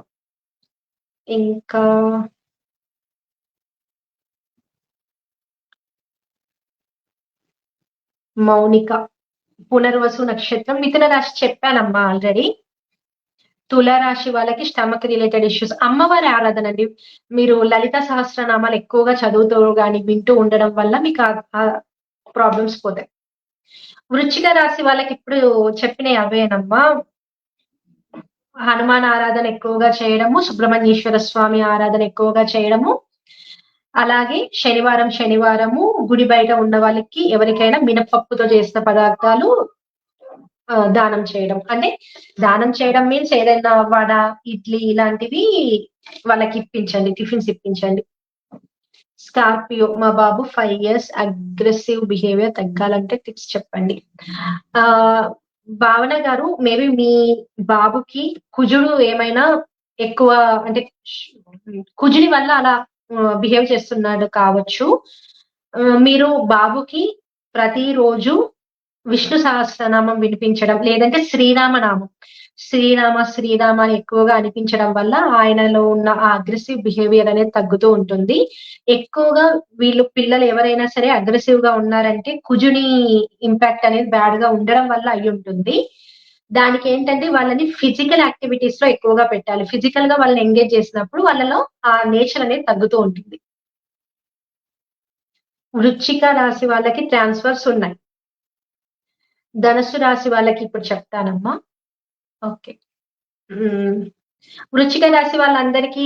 S1: ఇంకా మౌనిక, పునర్వసు నక్షత్రం, మిథున రాశి చెప్పానమ్మా ఆల్రెడీ. తుల రాశి వాళ్ళకి స్టమక్ రిలేటెడ్ ఇష్యూస్. అమ్మవారి ఆరాధన అండి. మీరు లలిత సహస్రనామాలు ఎక్కువగా చదువుతూ గాని, వింటూ ఉండడం వల్ల మీకు ప్రాబ్లమ్స్ పోతాయి. వృశ్చిక రాశి వాళ్ళకిప్పుడు చెప్పినయి అవేనమ్మా. హనుమాన్ ఆరాధన ఎక్కువగా చేయడము, సుబ్రహ్మణ్యేశ్వర స్వామి ఆరాధన ఎక్కువగా చేయడము, అలాగే శనివారము గుడి బయట ఉన్న వాళ్ళకి ఎవరికైనా మినపప్పుతో చేసిన పదార్థాలు దానం చేయడం. అంటే దానం చేయడం మీన్స్ ఏదైనా వడ, ఇడ్లీ ఇలాంటివి వాళ్ళకిప్పించండి. టిఫిన్స్ ఇప్పించండి. స్కార్పియో మా బాబు 5 ఇయర్స్ అగ్రెసివ్ బిహేవియర్ తగ్గాలంటే టిప్స్ చెప్పండి. ఆహ్, భావన గారు మేబీ మీ బాబుకి కుజుడు ఏమైనా ఎక్కువ అంటే కుజుడి వల్ల అలా బిహేవ్ చేస్తున్నాడు కావచ్చు. మీరు బాబుకి ప్రతిరోజు విష్ణు సహస్రనామం వినిపించడం, లేదంటే శ్రీరామనామం. శ్రీరామ అని ఎక్కువగా అనిపించడం వల్ల ఆయనలో ఉన్న ఆ అగ్రెసివ్ బిహేవియర్ అనేది తగ్గుతూ ఉంటుంది. ఎక్కువగా వీళ్ళు పిల్లలు ఎవరైనా సరే అగ్రెసివ్‌గా ఉన్నారంటే కుజుని ఇంపాక్ట్ అనేది బ్యాడ్‌గా ఉండడం వల్ల అయ్యుంటుంది. దానికేంటంటే వాళ్ళని ఫిజికల్ యాక్టివిటీస్‌లో ఎక్కువగా పెట్టాలి. ఫిజికల్‌గా వాళ్ళని ఎంగేజ్ చేసినప్పుడు వాళ్ళలో ఆ నేచర్ అనేది తగ్గుతూ ఉంటుంది. వృశ్చిక రాశి వాళ్ళకి ట్రాన్స్‌ఫర్స్ ఉన్నాయి. ధనుస్సు రాశి వాళ్ళకి ఇప్పుడు చెప్తానమ్మా. ఓకే. హ్మ్. వృశ్చిక రాశి వాళ్ళందరికీ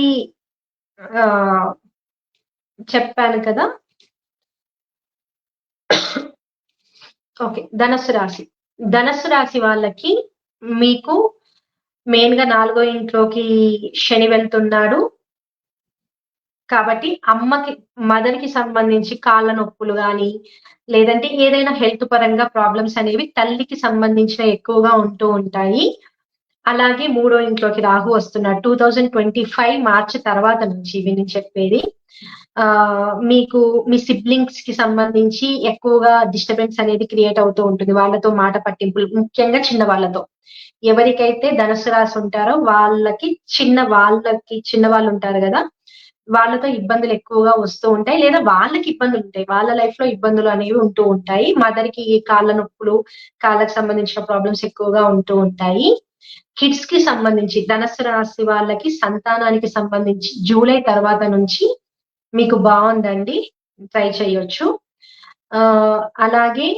S1: ఆహ్, చెప్పాను కదా! ఓకే. ధనస్సు రాశి. ధనస్సు రాశి వాళ్ళకి మీకు మెయిన్‌గా 4 ఇంట్లోకి శని వెళ్తున్నాడు. కాబట్టి మదర్‌కి సంబంధించి కాళ్ళ నొప్పులు గాని, లేదంటే ఏదైనా హెల్త్ పరంగా ప్రాబ్లమ్స్ అనేవి తల్లికి సంబంధించినయి ఎక్కువగా ఉంటూ ఉంటాయి. అలాగే మూడో ఇంట్లోకి రాహు వస్తున్నాడు. 2025 మార్చ్ తర్వాత నుంచి ఇవి నేను చెప్పేది. మీకు మీ సిబ్లింగ్స్‌కి సంబంధించి ఎక్కువగా డిస్టర్బెన్స్ అనేది క్రియేట్ అవుతూ ఉంటుంది. వాళ్ళతో మాట పట్టింపులు ముఖ్యంగా చిన్నవాళ్ళతో. ఎవరికైతే ధనుసు రాశి ఉంటారో వాళ్ళకి చిన్నవాళ్ళుంటారు గదా! వాళ్ళతో ఇబ్బందులు ఎక్కువగా వస్తూ ఉంటాయి. లేదా వాళ్ళకి ఇబ్బందులుంటాయి. వాళ్ళ లైఫ్‌లో ఇబ్బందులు అనేవి ఉంటూ ఉంటాయి. మదర్‌కి కాళ్ళ నొప్పులు, కాళ్ళకి సంబంధించిన ప్రాబ్లమ్స్ ఎక్కువగా ఉంటూ ఉంటాయి. కిడ్స్‌కి సంబంధించి ధనస్సు రాశి వాళ్ళకి సంతానానికి సంబంధించి జూలై తర్వాత నుంచి మీకు బావుందండి. ట్రై చేయొచ్చు. అలాగే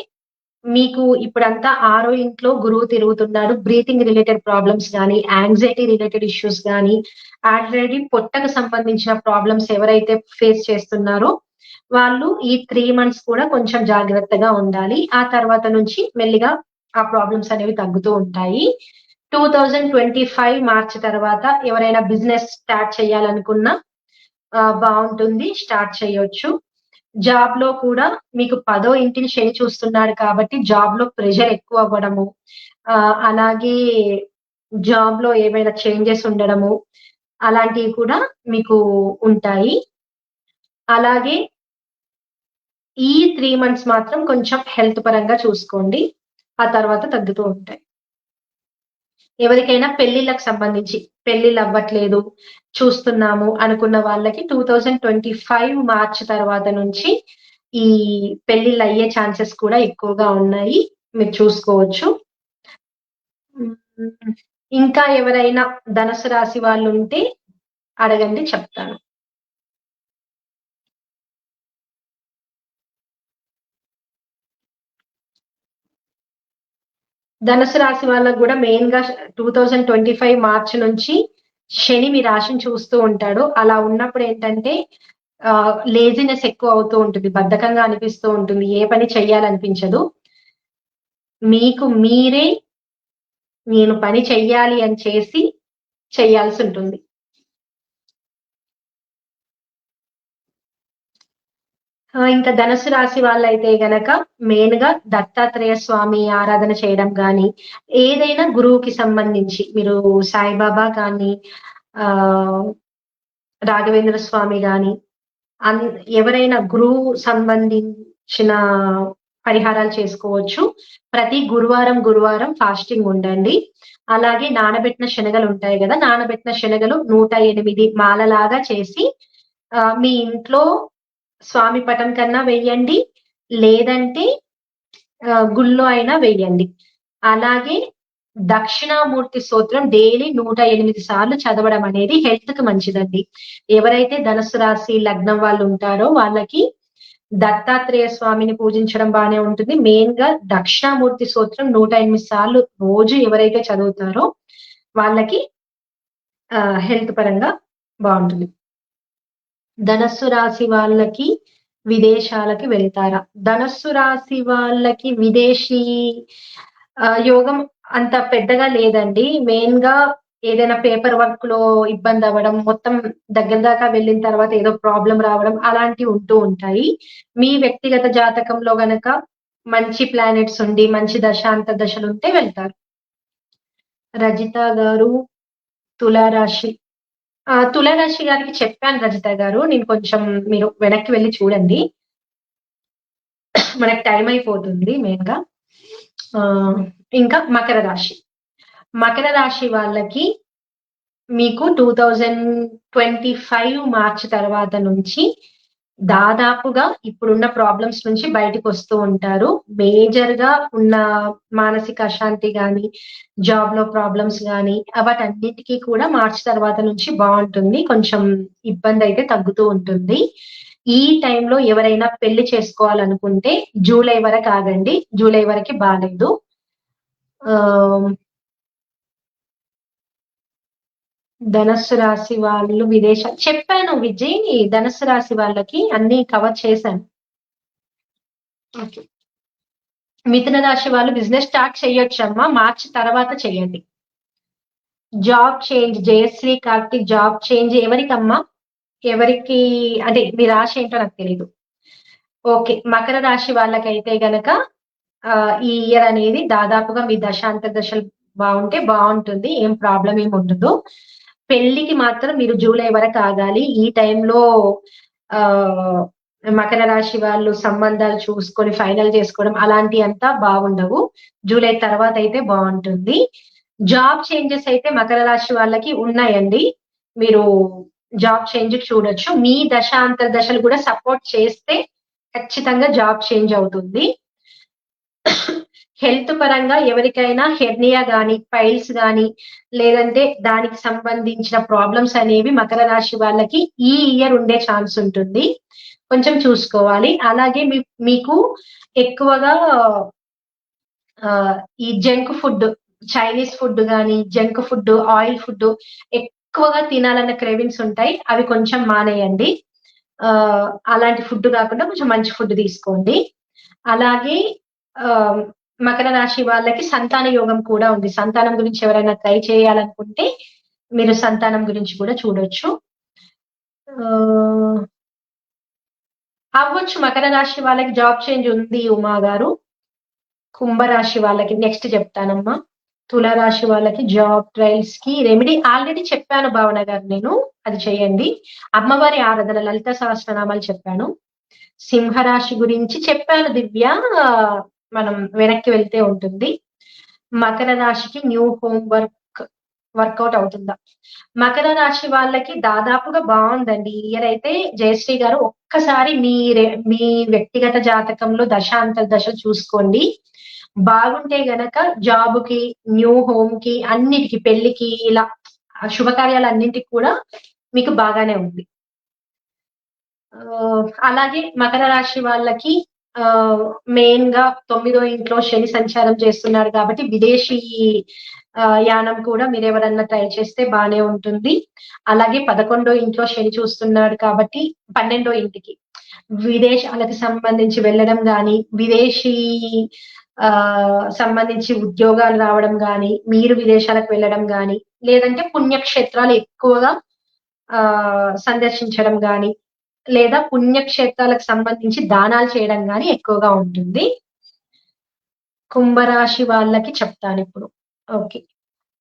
S1: మీకు ఇప్పుడంతా ఆరో ఇంట్లో గురువు తిరుగుతున్నాడు. బ్రీతింగ్ రిలేటెడ్ ప్రాబ్లమ్స్ గాని, యాంక్సైటీ రిలేటెడ్ ఇష్యూస్ గాని, ఆల్రెడీ పొట్టకు సంబంధించిన ప్రాబ్లమ్స్ ఎవరైతే ఫేస్ చేస్తున్నారో, వాళ్ళు ఈ 3 మంత్స్ కూడా కొంచెం జాగ్రత్తగా ఉండాలి. ఆ తర్వాత నుంచి మెల్లిగా ఆ ప్రాబ్లమ్స్ అనేవి తగ్గుతూ ఉంటాయి. 2025 మార్చి తర్వాత ఎవరైనా బిజినెస్ స్టార్ట్ చేయాలనుకున్నా బావుంటుంది. స్టార్ట్ చేయొచ్చు. జాబ్‌లో కూడా మీకు 10వ ఇంటిని శని చూస్తున్నాడు కాబట్టి జాబ్‌లో ప్రెషర్ ఎక్కువ అవ్వడము, అలాగే జాబ్‌లో ఏవైనా చేంజెస్ ఉండడము, అలాంటివి కూడా మీకు ఉంటాయి. అలాగే ఈ 3 మంత్స్ మాత్రం కొంచెం హెల్త్ పరంగా చూసుకోండి. ఆ తర్వాత తగ్గుతూ ఉంటాయి. ఎవరికైనా పెళ్ళిళ్ళకి సంబంధించి పెళ్ళిళ్ళవ్వట్లేదు, చూస్తున్నాము అనుకున్న వాళ్ళకి 2025 మార్చ్ తర్వాత నుంచి ఈ పెళ్ళిళ్ళయ్యే ఛాన్సెస్ కూడా ఎక్కువగా ఉన్నాయి. మీరు చూసుకోవచ్చు. హ్మ్. ఇంకా ఎవరైనా ధనుసు రాశి వాళ్ళుంటే అడగండి చెప్తాను. ధనుసు రాశి వాళ్ళకి గూడా మెయిన్‌గా 2025 మార్చి నుంచి శని మీ రాశిని చూస్తూ ఉంటాడు. అలా ఉన్నప్పుడేంటంటే లేజినెస్ ఎక్కువ అవుతూ ఉంటుంది. బద్ధకంగా అనిపిస్తూ ఉంటుంది. ఏ పని చెయ్యాలనిపించదు. మీకు మీరే నేను పని చెయ్యాలి అని చేసి చేయాల్సుంటుంది. ఇంకా ధనుసు రాశి వాళ్ళైతే గనక మెయిన్‌గా దత్తాత్రేయ స్వామి ఆరాధన చేయడం గాని, ఏదైనా గురువుకి సంబంధించి మీరు సాయిబాబా కానీ, ఆహ్, రాఘవేంద్ర స్వామి గాని, అన్ ఎవరైనా గురువు సంబంధించిన పరిహారాలు చేసుకోవచ్చు. ప్రతి గురువారం ఫాస్టింగ్ ఉండండి. అలాగే నానబెట్టిన శనగలుంటాయి గదా! నానబెట్టిన శనగలు 108 మాలలాగా చేసి మీ ఇంట్లో స్వామి పటం కన్నా వెయ్యండి. లేదంటే గుళ్ళో అయినా వెయ్యండి. అలాగే దక్షిణామూర్తి స్తోత్రం డైలీ 108 సార్లు చదవడం అనేది హెల్త్‌కి మంచిదండి. ఎవరైతే ధనుస్సు రాశి లగ్నం వాళ్ళుంటారో వాళ్ళకి దత్తాత్రేయ స్వామిని పూజించడం బానే ఉంటుంది. మెయిన్‌గా దక్షిణామూర్తి స్తోత్రం 108 సార్లు రోజు ఎవరైతే చదువుతారో వాళ్ళకి హెల్త్ పరంగా బావుంటుంది. ధనస్సు రాశి వాళ్ళకి విదేశాలకి వెళ్తారా? ధనస్సు రాశి వాళ్ళకి విదేశీ యోగం అంత పెద్దగా లేదండి. మెయిన్‌గా ఏదైనా పేపర్ వర్క్‌లో ఇబ్బందవ్వడం, మొత్తం దగ్గర దాకా వెళ్ళిన తర్వాత ఏదో ప్రాబ్లమ్ రావడం అలాంటివి ఉంటూ ఉంటాయి. మీ వ్యక్తిగత జాతకంలో గనక మంచి ప్లానెట్స్ ఉండి, మంచి దశాంత దశలుంటే వెళ్తారు. రజిత గారు తులారాశి తులారాశి గారికి చెప్పాను రజిత గారు. నేను కొంచెం మీరు వెనక్కి వెళ్లి చూడండి. మనకి టైం అయిపోతుంది మెయిన్‌గా. ఆహ్, ఇంకా మకర రాశి. మకర రాశి వాళ్ళకి మీకు 2025 మార్చ్ తర్వాత నుంచి దాదాపుగా ఇప్పుడున్న ప్రాబ్లమ్స్ నుంచి బయటికొస్తూ ఉంటారు. మేజర్‌గా ఉన్న మానసిక అశాంతి గాని, జాబ్‌లో ప్రాబ్లమ్స్ గాని, వాటన్నిటికి కూడా మార్చ్ తర్వాత నుంచి బావుంటుంది. కొంచెం ఇబ్బందయితే తగ్గుతూ ఉంటుంది. ఈ టైంలో ఎవరైనా పెళ్లి చేసుకోవాలనుకుంటే జూలై వరకు ఆగండి. జూలై వరకి బాలేదు. ఆహ్, ధనస్సు రాశి వాళ్ళు చెప్పాను విజయ్. ధనస్సు రాశి వాళ్ళకి అన్నీ కవర్ చేశాను. ఓకే. మిథున రాశి వాళ్ళు బిజినెస్ స్టార్ట్ చేయొచ్చమ్మా. మార్చి తర్వాత చేయండి. Job change Jayashree Karthik job change ఎవరికమ్మా? ఎవరికి అంటే మీ రాశి ఏంటో నాకు తెలీదు. ఓకే. మకర రాశి వాళ్ళకైతే గనక ఈ ఇయర్ అనేది దాదాపుగా మీ దశాంత దశలు బావుంటే బావుంటుంది. ఏం ప్రాబ్లమ్ ఏమి ఉండదు. పెళ్ళికి మాత్రం మీరు జూలై వరకు ఆగాలి. ఈ టైంలో ఆహ్, మకర రాశి వాళ్ళు సంబంధాలు చూసుకొని ఫైనల్ చేసుకోవడం అలాంటియంతా బాగుండవు. జూలై తర్వాతయితే బావుంటుంది. జాబ్ చేంజెస్ అయితే మకర రాశి వాళ్ళకి ఉన్నాయండి. మీరు జాబ్ చేంజ్‌కి చూడొచ్చు. మీ దశ, అంతర్దశలు కూడా సపోర్ట్ చేస్తే ఖచ్చితంగా జాబ్ చేంజ్ అవుతుంది. హెల్త్ పరంగా ఎవరికైనా హెర్నియా గాని, పైల్స్ గాని, లేదంటే దానికి సంబంధించిన ప్రాబ్లమ్స్ అనేవి మకర రాశి వాళ్ళకి ఈ ఇయర్ ఉండే ఛాన్స్ ఉంటుంది. కొంచెం చూసుకోవాలి. అలాగే మీకు ఎక్కువగా ఈ జంక్ ఫుడ్, చైనీస్ ఫుడ్ గాని, జంక్ ఫుడ్, ఆయిల్ ఫుడ్ ఎక్కువగా తినాలన్న క్రేవింగ్స్ ఉంటాయి. అవి కొంచెం మానేయండి. అలాంటి ఫుడ్ కాకుండా కొంచెం మంచి ఫుడ్ తీసుకోండి. అలాగే ఆహ్, మకర రాశి వాళ్ళకి సంతాన యోగం కూడా ఉంది. సంతానం గురించి ఎవరైనా ట్రై చేయాలనుకుంటే మీరు సంతానం గురించి కూడా చూడొచ్చు. అవ్వచ్చు మకర రాశి వాళ్ళకి జాబ్ చేంజ్ ఉంది ఉమా గారు. కుంభరాశి వాళ్ళకి నెక్స్ట్ చెప్తానమ్మా. తులారాశి వాళ్ళకి జాబ్ ట్రయల్స్‌కి రెమెడీ ఆల్రెడీ చెప్పాను భావన గారు నేను. అది చేయండి. అమ్మవారి ఆరాధన లలిత సహస్రనామాలు చెప్పాను. సింహరాశి గురించి చెప్పాను దివ్య. మనం వెనక్కి వెళ్తే ఉంటుంది. మకర రాశికి న్యూ హోమ్ వర్కౌట్ అవుతుందా? మకర రాశి వాళ్ళకి దాదాపుగా బావుందండి. ఈ ఇయర్ అయితే జయశ్రీ గారు ఒక్కసారి మీ వ్యక్తిగత జాతకంలో దశాంతర్దశలు చూసుకోండి. బాగుంటే గనక జాబ్‌కి, న్యూ హోమ్‌కి అన్నిటికి పెళ్ళికి ఇలా శుభకార్యాలన్నింటికి కూడా మీకు బాగానే ఉంది. అలాగే మకర రాశి వాళ్ళకి మెయిన్‌గా 9దో ఇంట్లో శని సంచారం చేస్తున్నారు కాబట్టి విదేశీ యానం కూడా మీరెవరన్నా ట్రై చేస్తే బానే ఉంటుంది. అలాగే 11దో ఇంట్లో శని చూస్తున్నాడు కాబట్టి 12దో ఇంటికి విదేశాలకు సంబంధించి వెళ్ళడం గాని, విదేశీ సంబంధించి ఉద్యోగాలు రావడం గాని, మీరు విదేశాలకు వెళ్ళడం గాని, లేదంటే పుణ్యక్షేత్రాలు ఎక్కువగా సందర్శించడం గాని, లేదా పుణ్యక్షేత్రాలకు సంబంధించి దానాలు చేయడం గాని ఎక్కువగా ఉంటుంది. కుంభరాశి వాళ్ళకి చెప్తానిప్పుడు. ఓకే.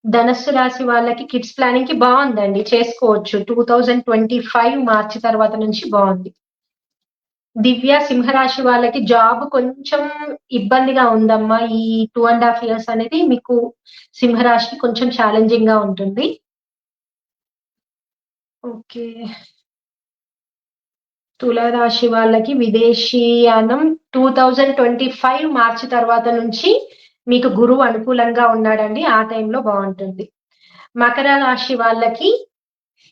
S1: ధనస్సు రాశి వాళ్ళకి కిడ్స్ ప్లానింగ్‌కి బావుందండి. చేసుకోవచ్చు. 2025 మార్చి తర్వాత నుంచి బావుంది. దివ్య సింహరాశి వాళ్ళకి జాబ్ కొంచెం ఇబ్బందిగా ఉందమ్మా. ఈ 2 ½ ఇయర్స్ అనేది మీకు సింహరాశికి కొంచెం ఛాలెంజింగ్‌గా ఉంటుంది. ఓకే. తులారాశి వాళ్ళకి విదేశీయానం 2025 మార్చి తర్వాత నుంచి మీకు గురువు అనుకూలంగా ఉన్నాడండి. ఆ టైంలో బావుంటుంది. మకర రాశి వాళ్ళకి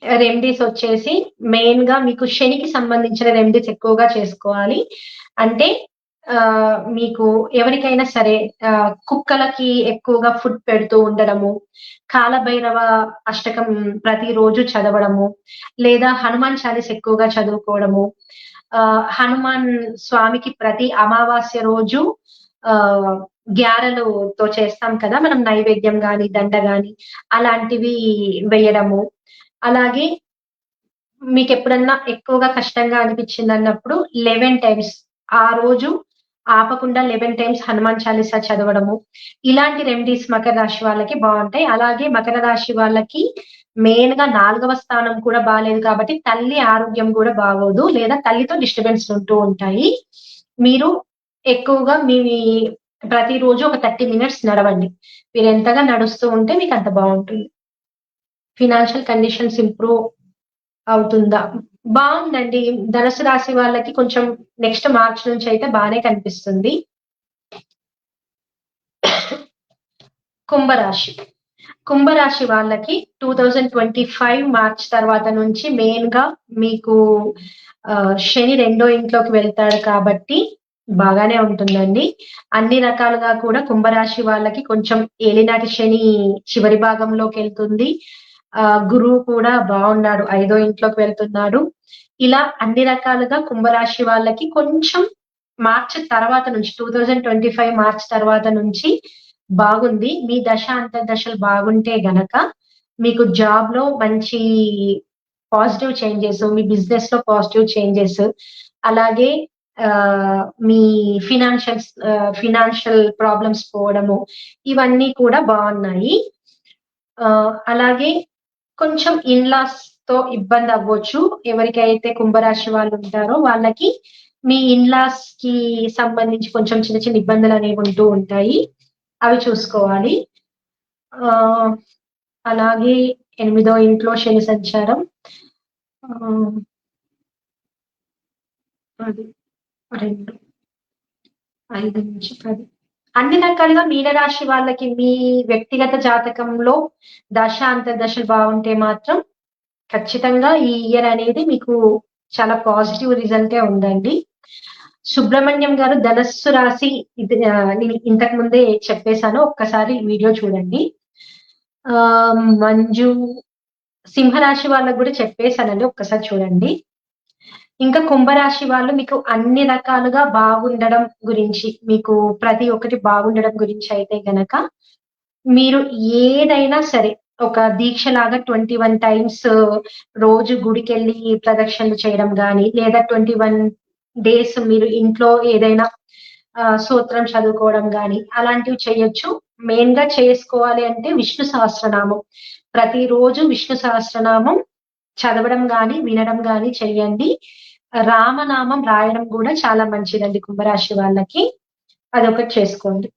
S1: రెమెడీస్ వచ్చేసి మెయిన్‌గా మీకు శనికి సంబంధించిన రెమెడీస్ ఎక్కువగా చేసుకోవాలి. అంటే మీకు ఎవరికైనా సరే కుక్కలకి ఎక్కువగా ఫుడ్ పెడుతూ ఉండడము, కాలభైరవ అష్టకం ప్రతిరోజు చదవడము, లేదా హనుమాన్ చాలీస ఎక్కువగా చదువుకోవడము, హనుమాన్ స్వామికి ప్రతి అమావాస్య రోజు ఆహ్, గ్యారెలుతో చేస్తాం కదా! మనం నైవేద్యం గాని, దండ గాని అలాంటివి వేయడము. అలాగే మీకెప్పుడన్నా ఎక్కువగా కష్టంగా అనిపిచ్చిందన్నప్పుడు 11 టైమ్స్ ఆ రోజు ఆపకుండా 11 టైమ్స్ హనుమాన్ చాలీసా చదవడము. ఇలాంటి రెమెడీస్ మకర రాశి వాళ్ళకి బావుంటాయి. అలాగే మకర రాశి వాళ్ళకి మెయిన్‌గా 4వ స్థానం కూడా బాలేదు కాబట్టి తల్లి ఆరోగ్యం గూడా బాగోదు. లేదా తల్లితో డిస్టర్బెన్స్ ఉంటూ ఉంటాయి. మీరు ఎక్కువగా ప్రతిరోజు ఒక 30 మినిట్స్ నడవండి. మీరెంతగా నడుస్తూ ఉంటే మీకంత బావుంటుంది. ఫినాన్షియల్ కండిషన్స్ ఇంప్రూవ్ అవుతుందా? బావుందండి. ధనుసు రాశి వాళ్ళకి కొంచెం నెక్స్ట్ మార్చ్ నుంచయితే బానే కనిపిస్తుంది. కుంభరాశి. కుంభరాశి వాళ్ళకి 2025 మార్చ్ తర్వాత నుంచి మెయిన్‌గా మీకు శని రెండో ఇంట్లోకి వెళ్తాడు కాబట్టి బాగానే ఉంటుందండి. అన్ని రకాలుగా కూడా కుంభరాశి వాళ్ళకి కొంచెం ఏలినాటి శని చివరి భాగంలోకెళ్తుంది. గురువు కూడా బావున్నాడు. ఐదో ఇంట్లోకి వెళ్తున్నాడు. ఇలా అన్ని రకాలుగా కుంభరాశి వాళ్ళకి కొంచెం మార్చి తర్వాత నుంచి 2025 మార్చ్ తర్వాత నుంచి బాగుంది. మీ దశ అంతర్దశలు బాగుంటే గనక మీకు జాబ్‌లో మంచి పాజిటివ్ చేంజెస్, మీ బిజినెస్‌లో పాజిటివ్ చేంజెస్, అలాగే మీ ఫినాన్షియల్ ప్రాబ్లమ్స్ పోవడము, ఇవన్నీ కూడా బావున్నాయి. అలాగే కొంచెం ఇన్‌లాస్‌తో ఇబ్బందవ్వచ్చు. ఎవరికైతే కుంభరాశి వాళ్ళుంటారో వాళ్ళకి మీ ఇన్‌లాస్‌కి సంబంధించి కొంచెం చిన్న చిన్న ఇబ్బందులనేవి ఉంటూ ఉంటాయి. అవి చూసుకోవాలి. ఆహ్, అలాగే 8దో ఇంట్లో శని సంచారం. ఆహ్, అది 2, 5-10 అన్ని రకాలుగా మీనరాశి వాళ్ళకి మీ వ్యక్తిగత జాతకంలో దశ, అంతర్దశలు బావుంటే మాత్రం ఖచ్చితంగా ఈ ఇయర్ అనేది మీకు చాలా పాజిటివ్ రిజల్టే ఉందండి. సుబ్రహ్మణ్యం గారు ధనస్సు రాశి ఇది నేను ఇంతకు ముందే చెప్పేసాను. ఒక్కసారి వీడియో చూడండి. మంజు సింహరాశి వాళ్ళకి గూడా చెప్పేసానండి. ఒక్కసారి చూడండి. ఇంకా కుంభరాశి వాళ్ళు మీకు అన్ని రకాలుగా బాగుండడం గురించి, మీకు ప్రతి ఒక్కటి బాగుండడం గురించి అయితే గనక, మీరు ఏదైనా సరే ఒక దీక్షలాగా 21 టైమ్స్ రోజు గుడికెళ్ళి ప్రదక్షిణలు చేయడం గాని, లేదా 21 డేస్ మీరు ఇంట్లో ఏదైనా సూత్రం చదువుకోవడం గాని, అలాంటివి చేయొచ్చు. మెయిన్‌గా చేసుకోవాలి అంటే విష్ణు సహస్రనామం. ప్రతిరోజు విష్ణు సహస్రనామం చదవడం గాని, వినడం గాని చెయ్యండి. రామనామం రాయడం గూడా చాలా మంచిదండి కుంభరాశి వాళ్ళకి. అదొకటి చేసుకోండి.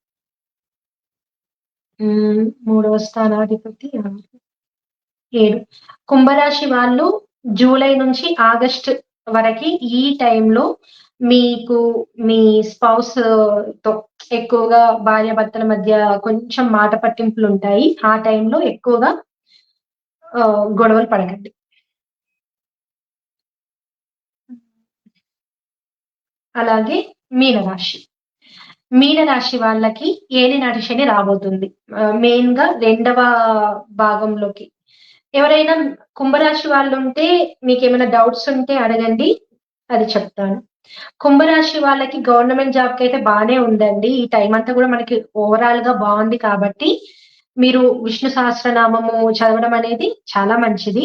S1: మూడవ స్థానాధిపతి 7. కుంభరాశి వాళ్ళు జూలై నుంచి ఆగస్ట్ వరకి ఈ టైంలో మీకు మీ స్పౌస్‌తో ఎక్కువగా భార్యాభర్తల మధ్య కొంచెం మాట పట్టింపులుంటాయి. ఆ టైంలో ఎక్కువగా గొడవలు పడకండి. అలాగే మీనరాశి. మీనరాశి వాళ్ళకి ఏలినాటి శని రాబోతుంది. మెయిన్‌గా 2వ భాగంలోకి. ఎవరైనా కుంభరాశి వాళ్ళుంటే మీకేమైనా డౌట్స్ ఉంటే అడగండి. అది చెప్తాను. కుంభరాశి వాళ్ళకి గవర్నమెంట్ జాబ్‌కైతే బానే ఉందండి. ఈ టైమంతా గూడా మనకి ఓవరాల్‌గా బావుంది కాబట్టి, మీరు విష్ణు సహస్రనామము చదవడం అనేది చాలా మంచిది.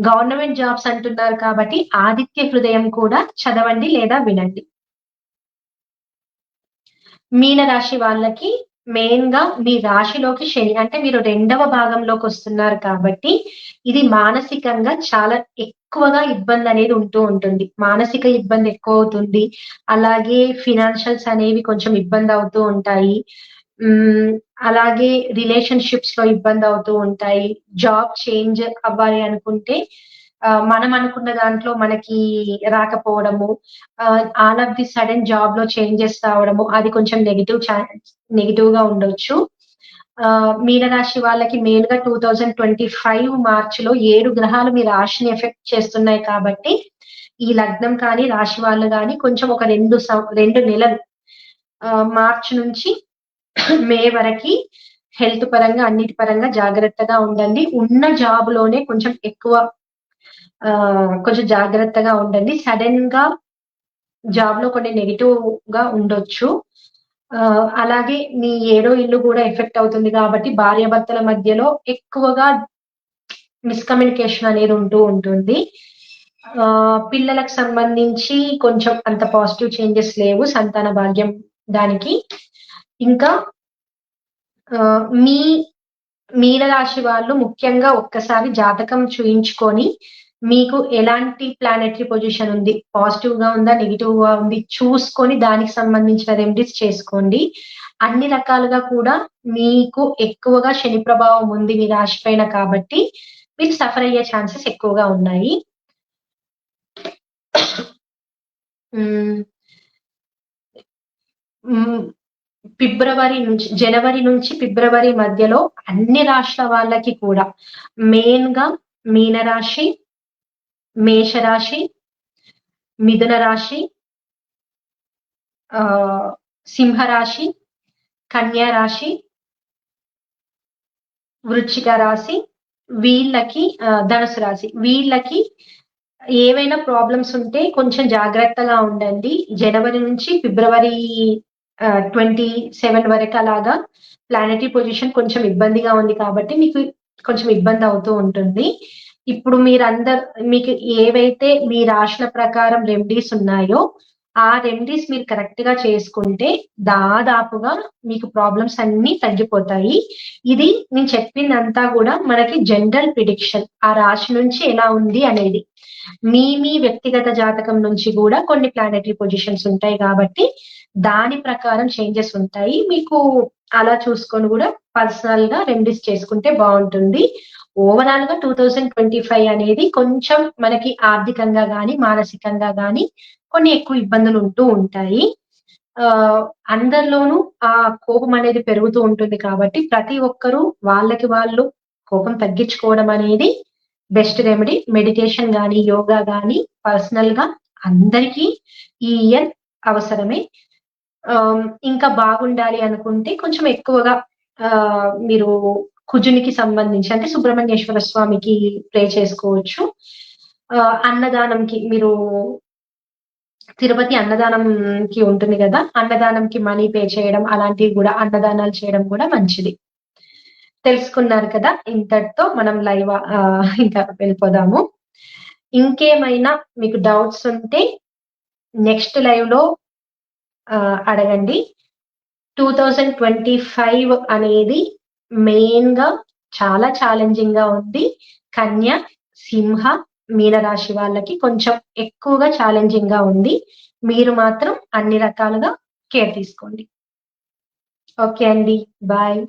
S1: గవర్నమెంట్ జాబ్స్ అంటున్నారు కాబట్టి, ఆదిత్య హృదయం కూడా చదవండి లేదా వినండి. మీన రాశి వాళ్ళకి మెయిన్‌గా మీ రాశిలోకి శని అంటే మీరు 2వ భాగంలోకొస్తున్నారు కాబట్టి, ఇది మానసికంగా చాలా ఎక్కువగా ఇబ్బందనేది ఉంటూ ఉంటుంది. మానసిక ఇబ్బంది ఎక్కువవుతుంది. అలాగే ఫినాన్షియల్స్ అనేవి కొంచెం ఇబ్బందవుతూ ఉంటాయి. హ్మ్. అలాగే రిలేషన్‌షిప్స్‌లో ఇబ్బందవుతూ ఉంటాయి. జాబ్ చేంజ్ అవ్వాలి అనుకుంటే మనం అనుకున్న దాంట్లో మనకి రాకపోవడము, ఆల్ ఆఫ్ ది సడెన్ జాబ్‌లో చేంజెస్ రావడము, అది కొంచెం నెగెటివ్‌గా ఉండొచ్చు. మీనరాశి వాళ్ళకి మెయిన్‌గా 2025 మార్చ్‌లో 7 గ్రహాలు మీ రాశిని ఎఫెక్ట్ చేస్తున్నాయి కాబట్టి, ఈ లగ్నం కానీ, రాశి వాళ్ళు గాని కొంచెం ఒక 2 నెలలు మార్చ్ నుంచి మే వరకి హెల్త్ పరంగా, అన్నిటి పరంగా జాగ్రత్తగా ఉండండి. ఉన్న జాబ్‌లోనే కొంచెం ఎక్కువ కొంచెం జాగ్రత్తగా ఉండండి. సడెన్‌గా జాబ్‌లో కొన్ని నెగెటివ్‌గా ఉండొచ్చు. అలాగే మీ ఏడో ఇల్లు గూడా ఎఫెక్ట్ అవుతుంది గాబట్టి భార్యాభర్తల మధ్యలో ఎక్కువగా మిస్‌కమ్యూనికేషన్ అనేది ఉంటూ ఉంటుంది. పిల్లలకు సంబంధించి కొంచెం అంత పాజిటివ్ చేంజెస్ లేవు. సంతాన భాగ్యం దానికి. ఇంకా మీ మీనరాశి వాళ్ళు ముఖ్యంగా ఒక్కసారి జాతకం చూయించుకొని, మీకు ఎలాంటి ప్లానెటరీ పొజిషన్ ఉంది, పాజిటివ్‌గా ఉందా, నెగెటివ్‌గా ఉంది చూసుకొని దానికి సంబంధించిన రెమెడీస్ చేసుకోండి. అన్ని రకాలుగా కూడా మీకు ఎక్కువగా శని ప్రభావం ఉంది మీ రాశి పైన కాబట్టి, మీరు సఫర్ అయ్యే ఛాన్సెస్ ఎక్కువగా ఉన్నాయి. హ్మ్. హ్మ్. జనవరి నుంచి ఫిబ్రవరి మధ్యలో అన్ని రాష్ట్రాల వాళ్ళకి కూడా మెయిన్‌గా మీనరాశి, మేషరాశి, మిథున రాశి, ఆహ్, సింహరాశి, కన్యా రాశి, వృశ్చిక రాశి వీళ్ళకి ధనుసు రాశి. వీళ్ళకి ఏవైనా ప్రాబ్లమ్స్ ఉంటే కొంచెం జాగ్రత్తగా ఉండండి. జనవరి నుంచి ఫిబ్రవరి 27 వరకు అలాగా ప్లానెటరీ పొజిషన్ కొంచెం ఇబ్బందిగా ఉంది కాబట్టి మీకు కొంచెం ఇబ్బందవుతూ ఉంటుంది. ఇప్పుడు మీకు ఏవైతే మీ రాశుల ప్రకారం రెమెడీస్ ఉన్నాయో, ఆ రెమెడీస్ మీరు కరెక్ట్‌గా చేసుకుంటే దాదాపుగా మీకు ప్రాబ్లమ్స్ అన్నీ తగ్గిపోతాయి. ఇది నేను చెప్పిందంతా గూడా మనకి జనరల్ ప్రిడిక్షన్. ఆ రాశి నుంచి ఎలా ఉంది అనేది. మీ వ్యక్తిగత జాతకం నుంచి గూడా కొన్ని ప్లానెటరీ పొజిషన్స్ ఉంటాయి గాబట్టి, దాని ప్రకారం చేంజెస్ ఉంటాయి. మీకు అలా చూసుకొని గూడా పర్సనల్‌గా రెమెడీస్ చేసుకుంటే బావుంటుంది. ఓవరాల్‌గా 2025 అనేది కొంచెం మనకి ఆర్థికంగా గాని, మానసికంగా గాని కొన్ని ఎక్కువ ఇబ్బందులుంటూ ఉంటాయి. ఆహ్, అందరిలోనూ ఆ కోపం అనేది పెరుగుతూ ఉంటుంది కాబట్టి, ప్రతి ఒక్కరూ వాళ్ళకి వాళ్ళు కోపం తగ్గించుకోవడం అనేది బెస్ట్ రెమెడీ. మెడిటేషన్ గాని, యోగా గాని పర్సనల్‌గా అందరికీ ఈ ఇయర్ అవసరమే. ఇంకా బాగుండాలి అనుకుంటే కొంచెం ఎక్కువగా మీరు కుజునికి సంబంధించి అంటే సుబ్రహ్మణ్యేశ్వర స్వామికి ప్రే చేసుకోవచ్చు. అన్నదానంకి మీరు తిరుపతి అన్నదానంకి ఉంటుంది కదా, అన్నదానంకి మనీ పే చేయడం అలాంటివి కూడా, అన్నదానాలు చేయడం కూడా మంచిది. తెలుసుకున్నారు కదా, ఇంతటితో మనం లైవ్ ఇంకా వెళ్ళిపోదాము. ఇంకేమైనా మీకు డౌట్స్ ఉంటే నెక్స్ట్ లైవ్ లో అడగండి. 2025 అనేది మెయిన్ గా చాలా ఛాలెంజింగ్ గా ఉంది. కన్య, సింహ, మీన రాశి వాళ్ళకి కొంచెం ఎక్కువగా ఛాలెంజింగ్ గా ఉంది. మీరు మాత్రం అన్ని రకాలుగా కేర్ తీసుకోండి. ఓకే అండి, బాయ్.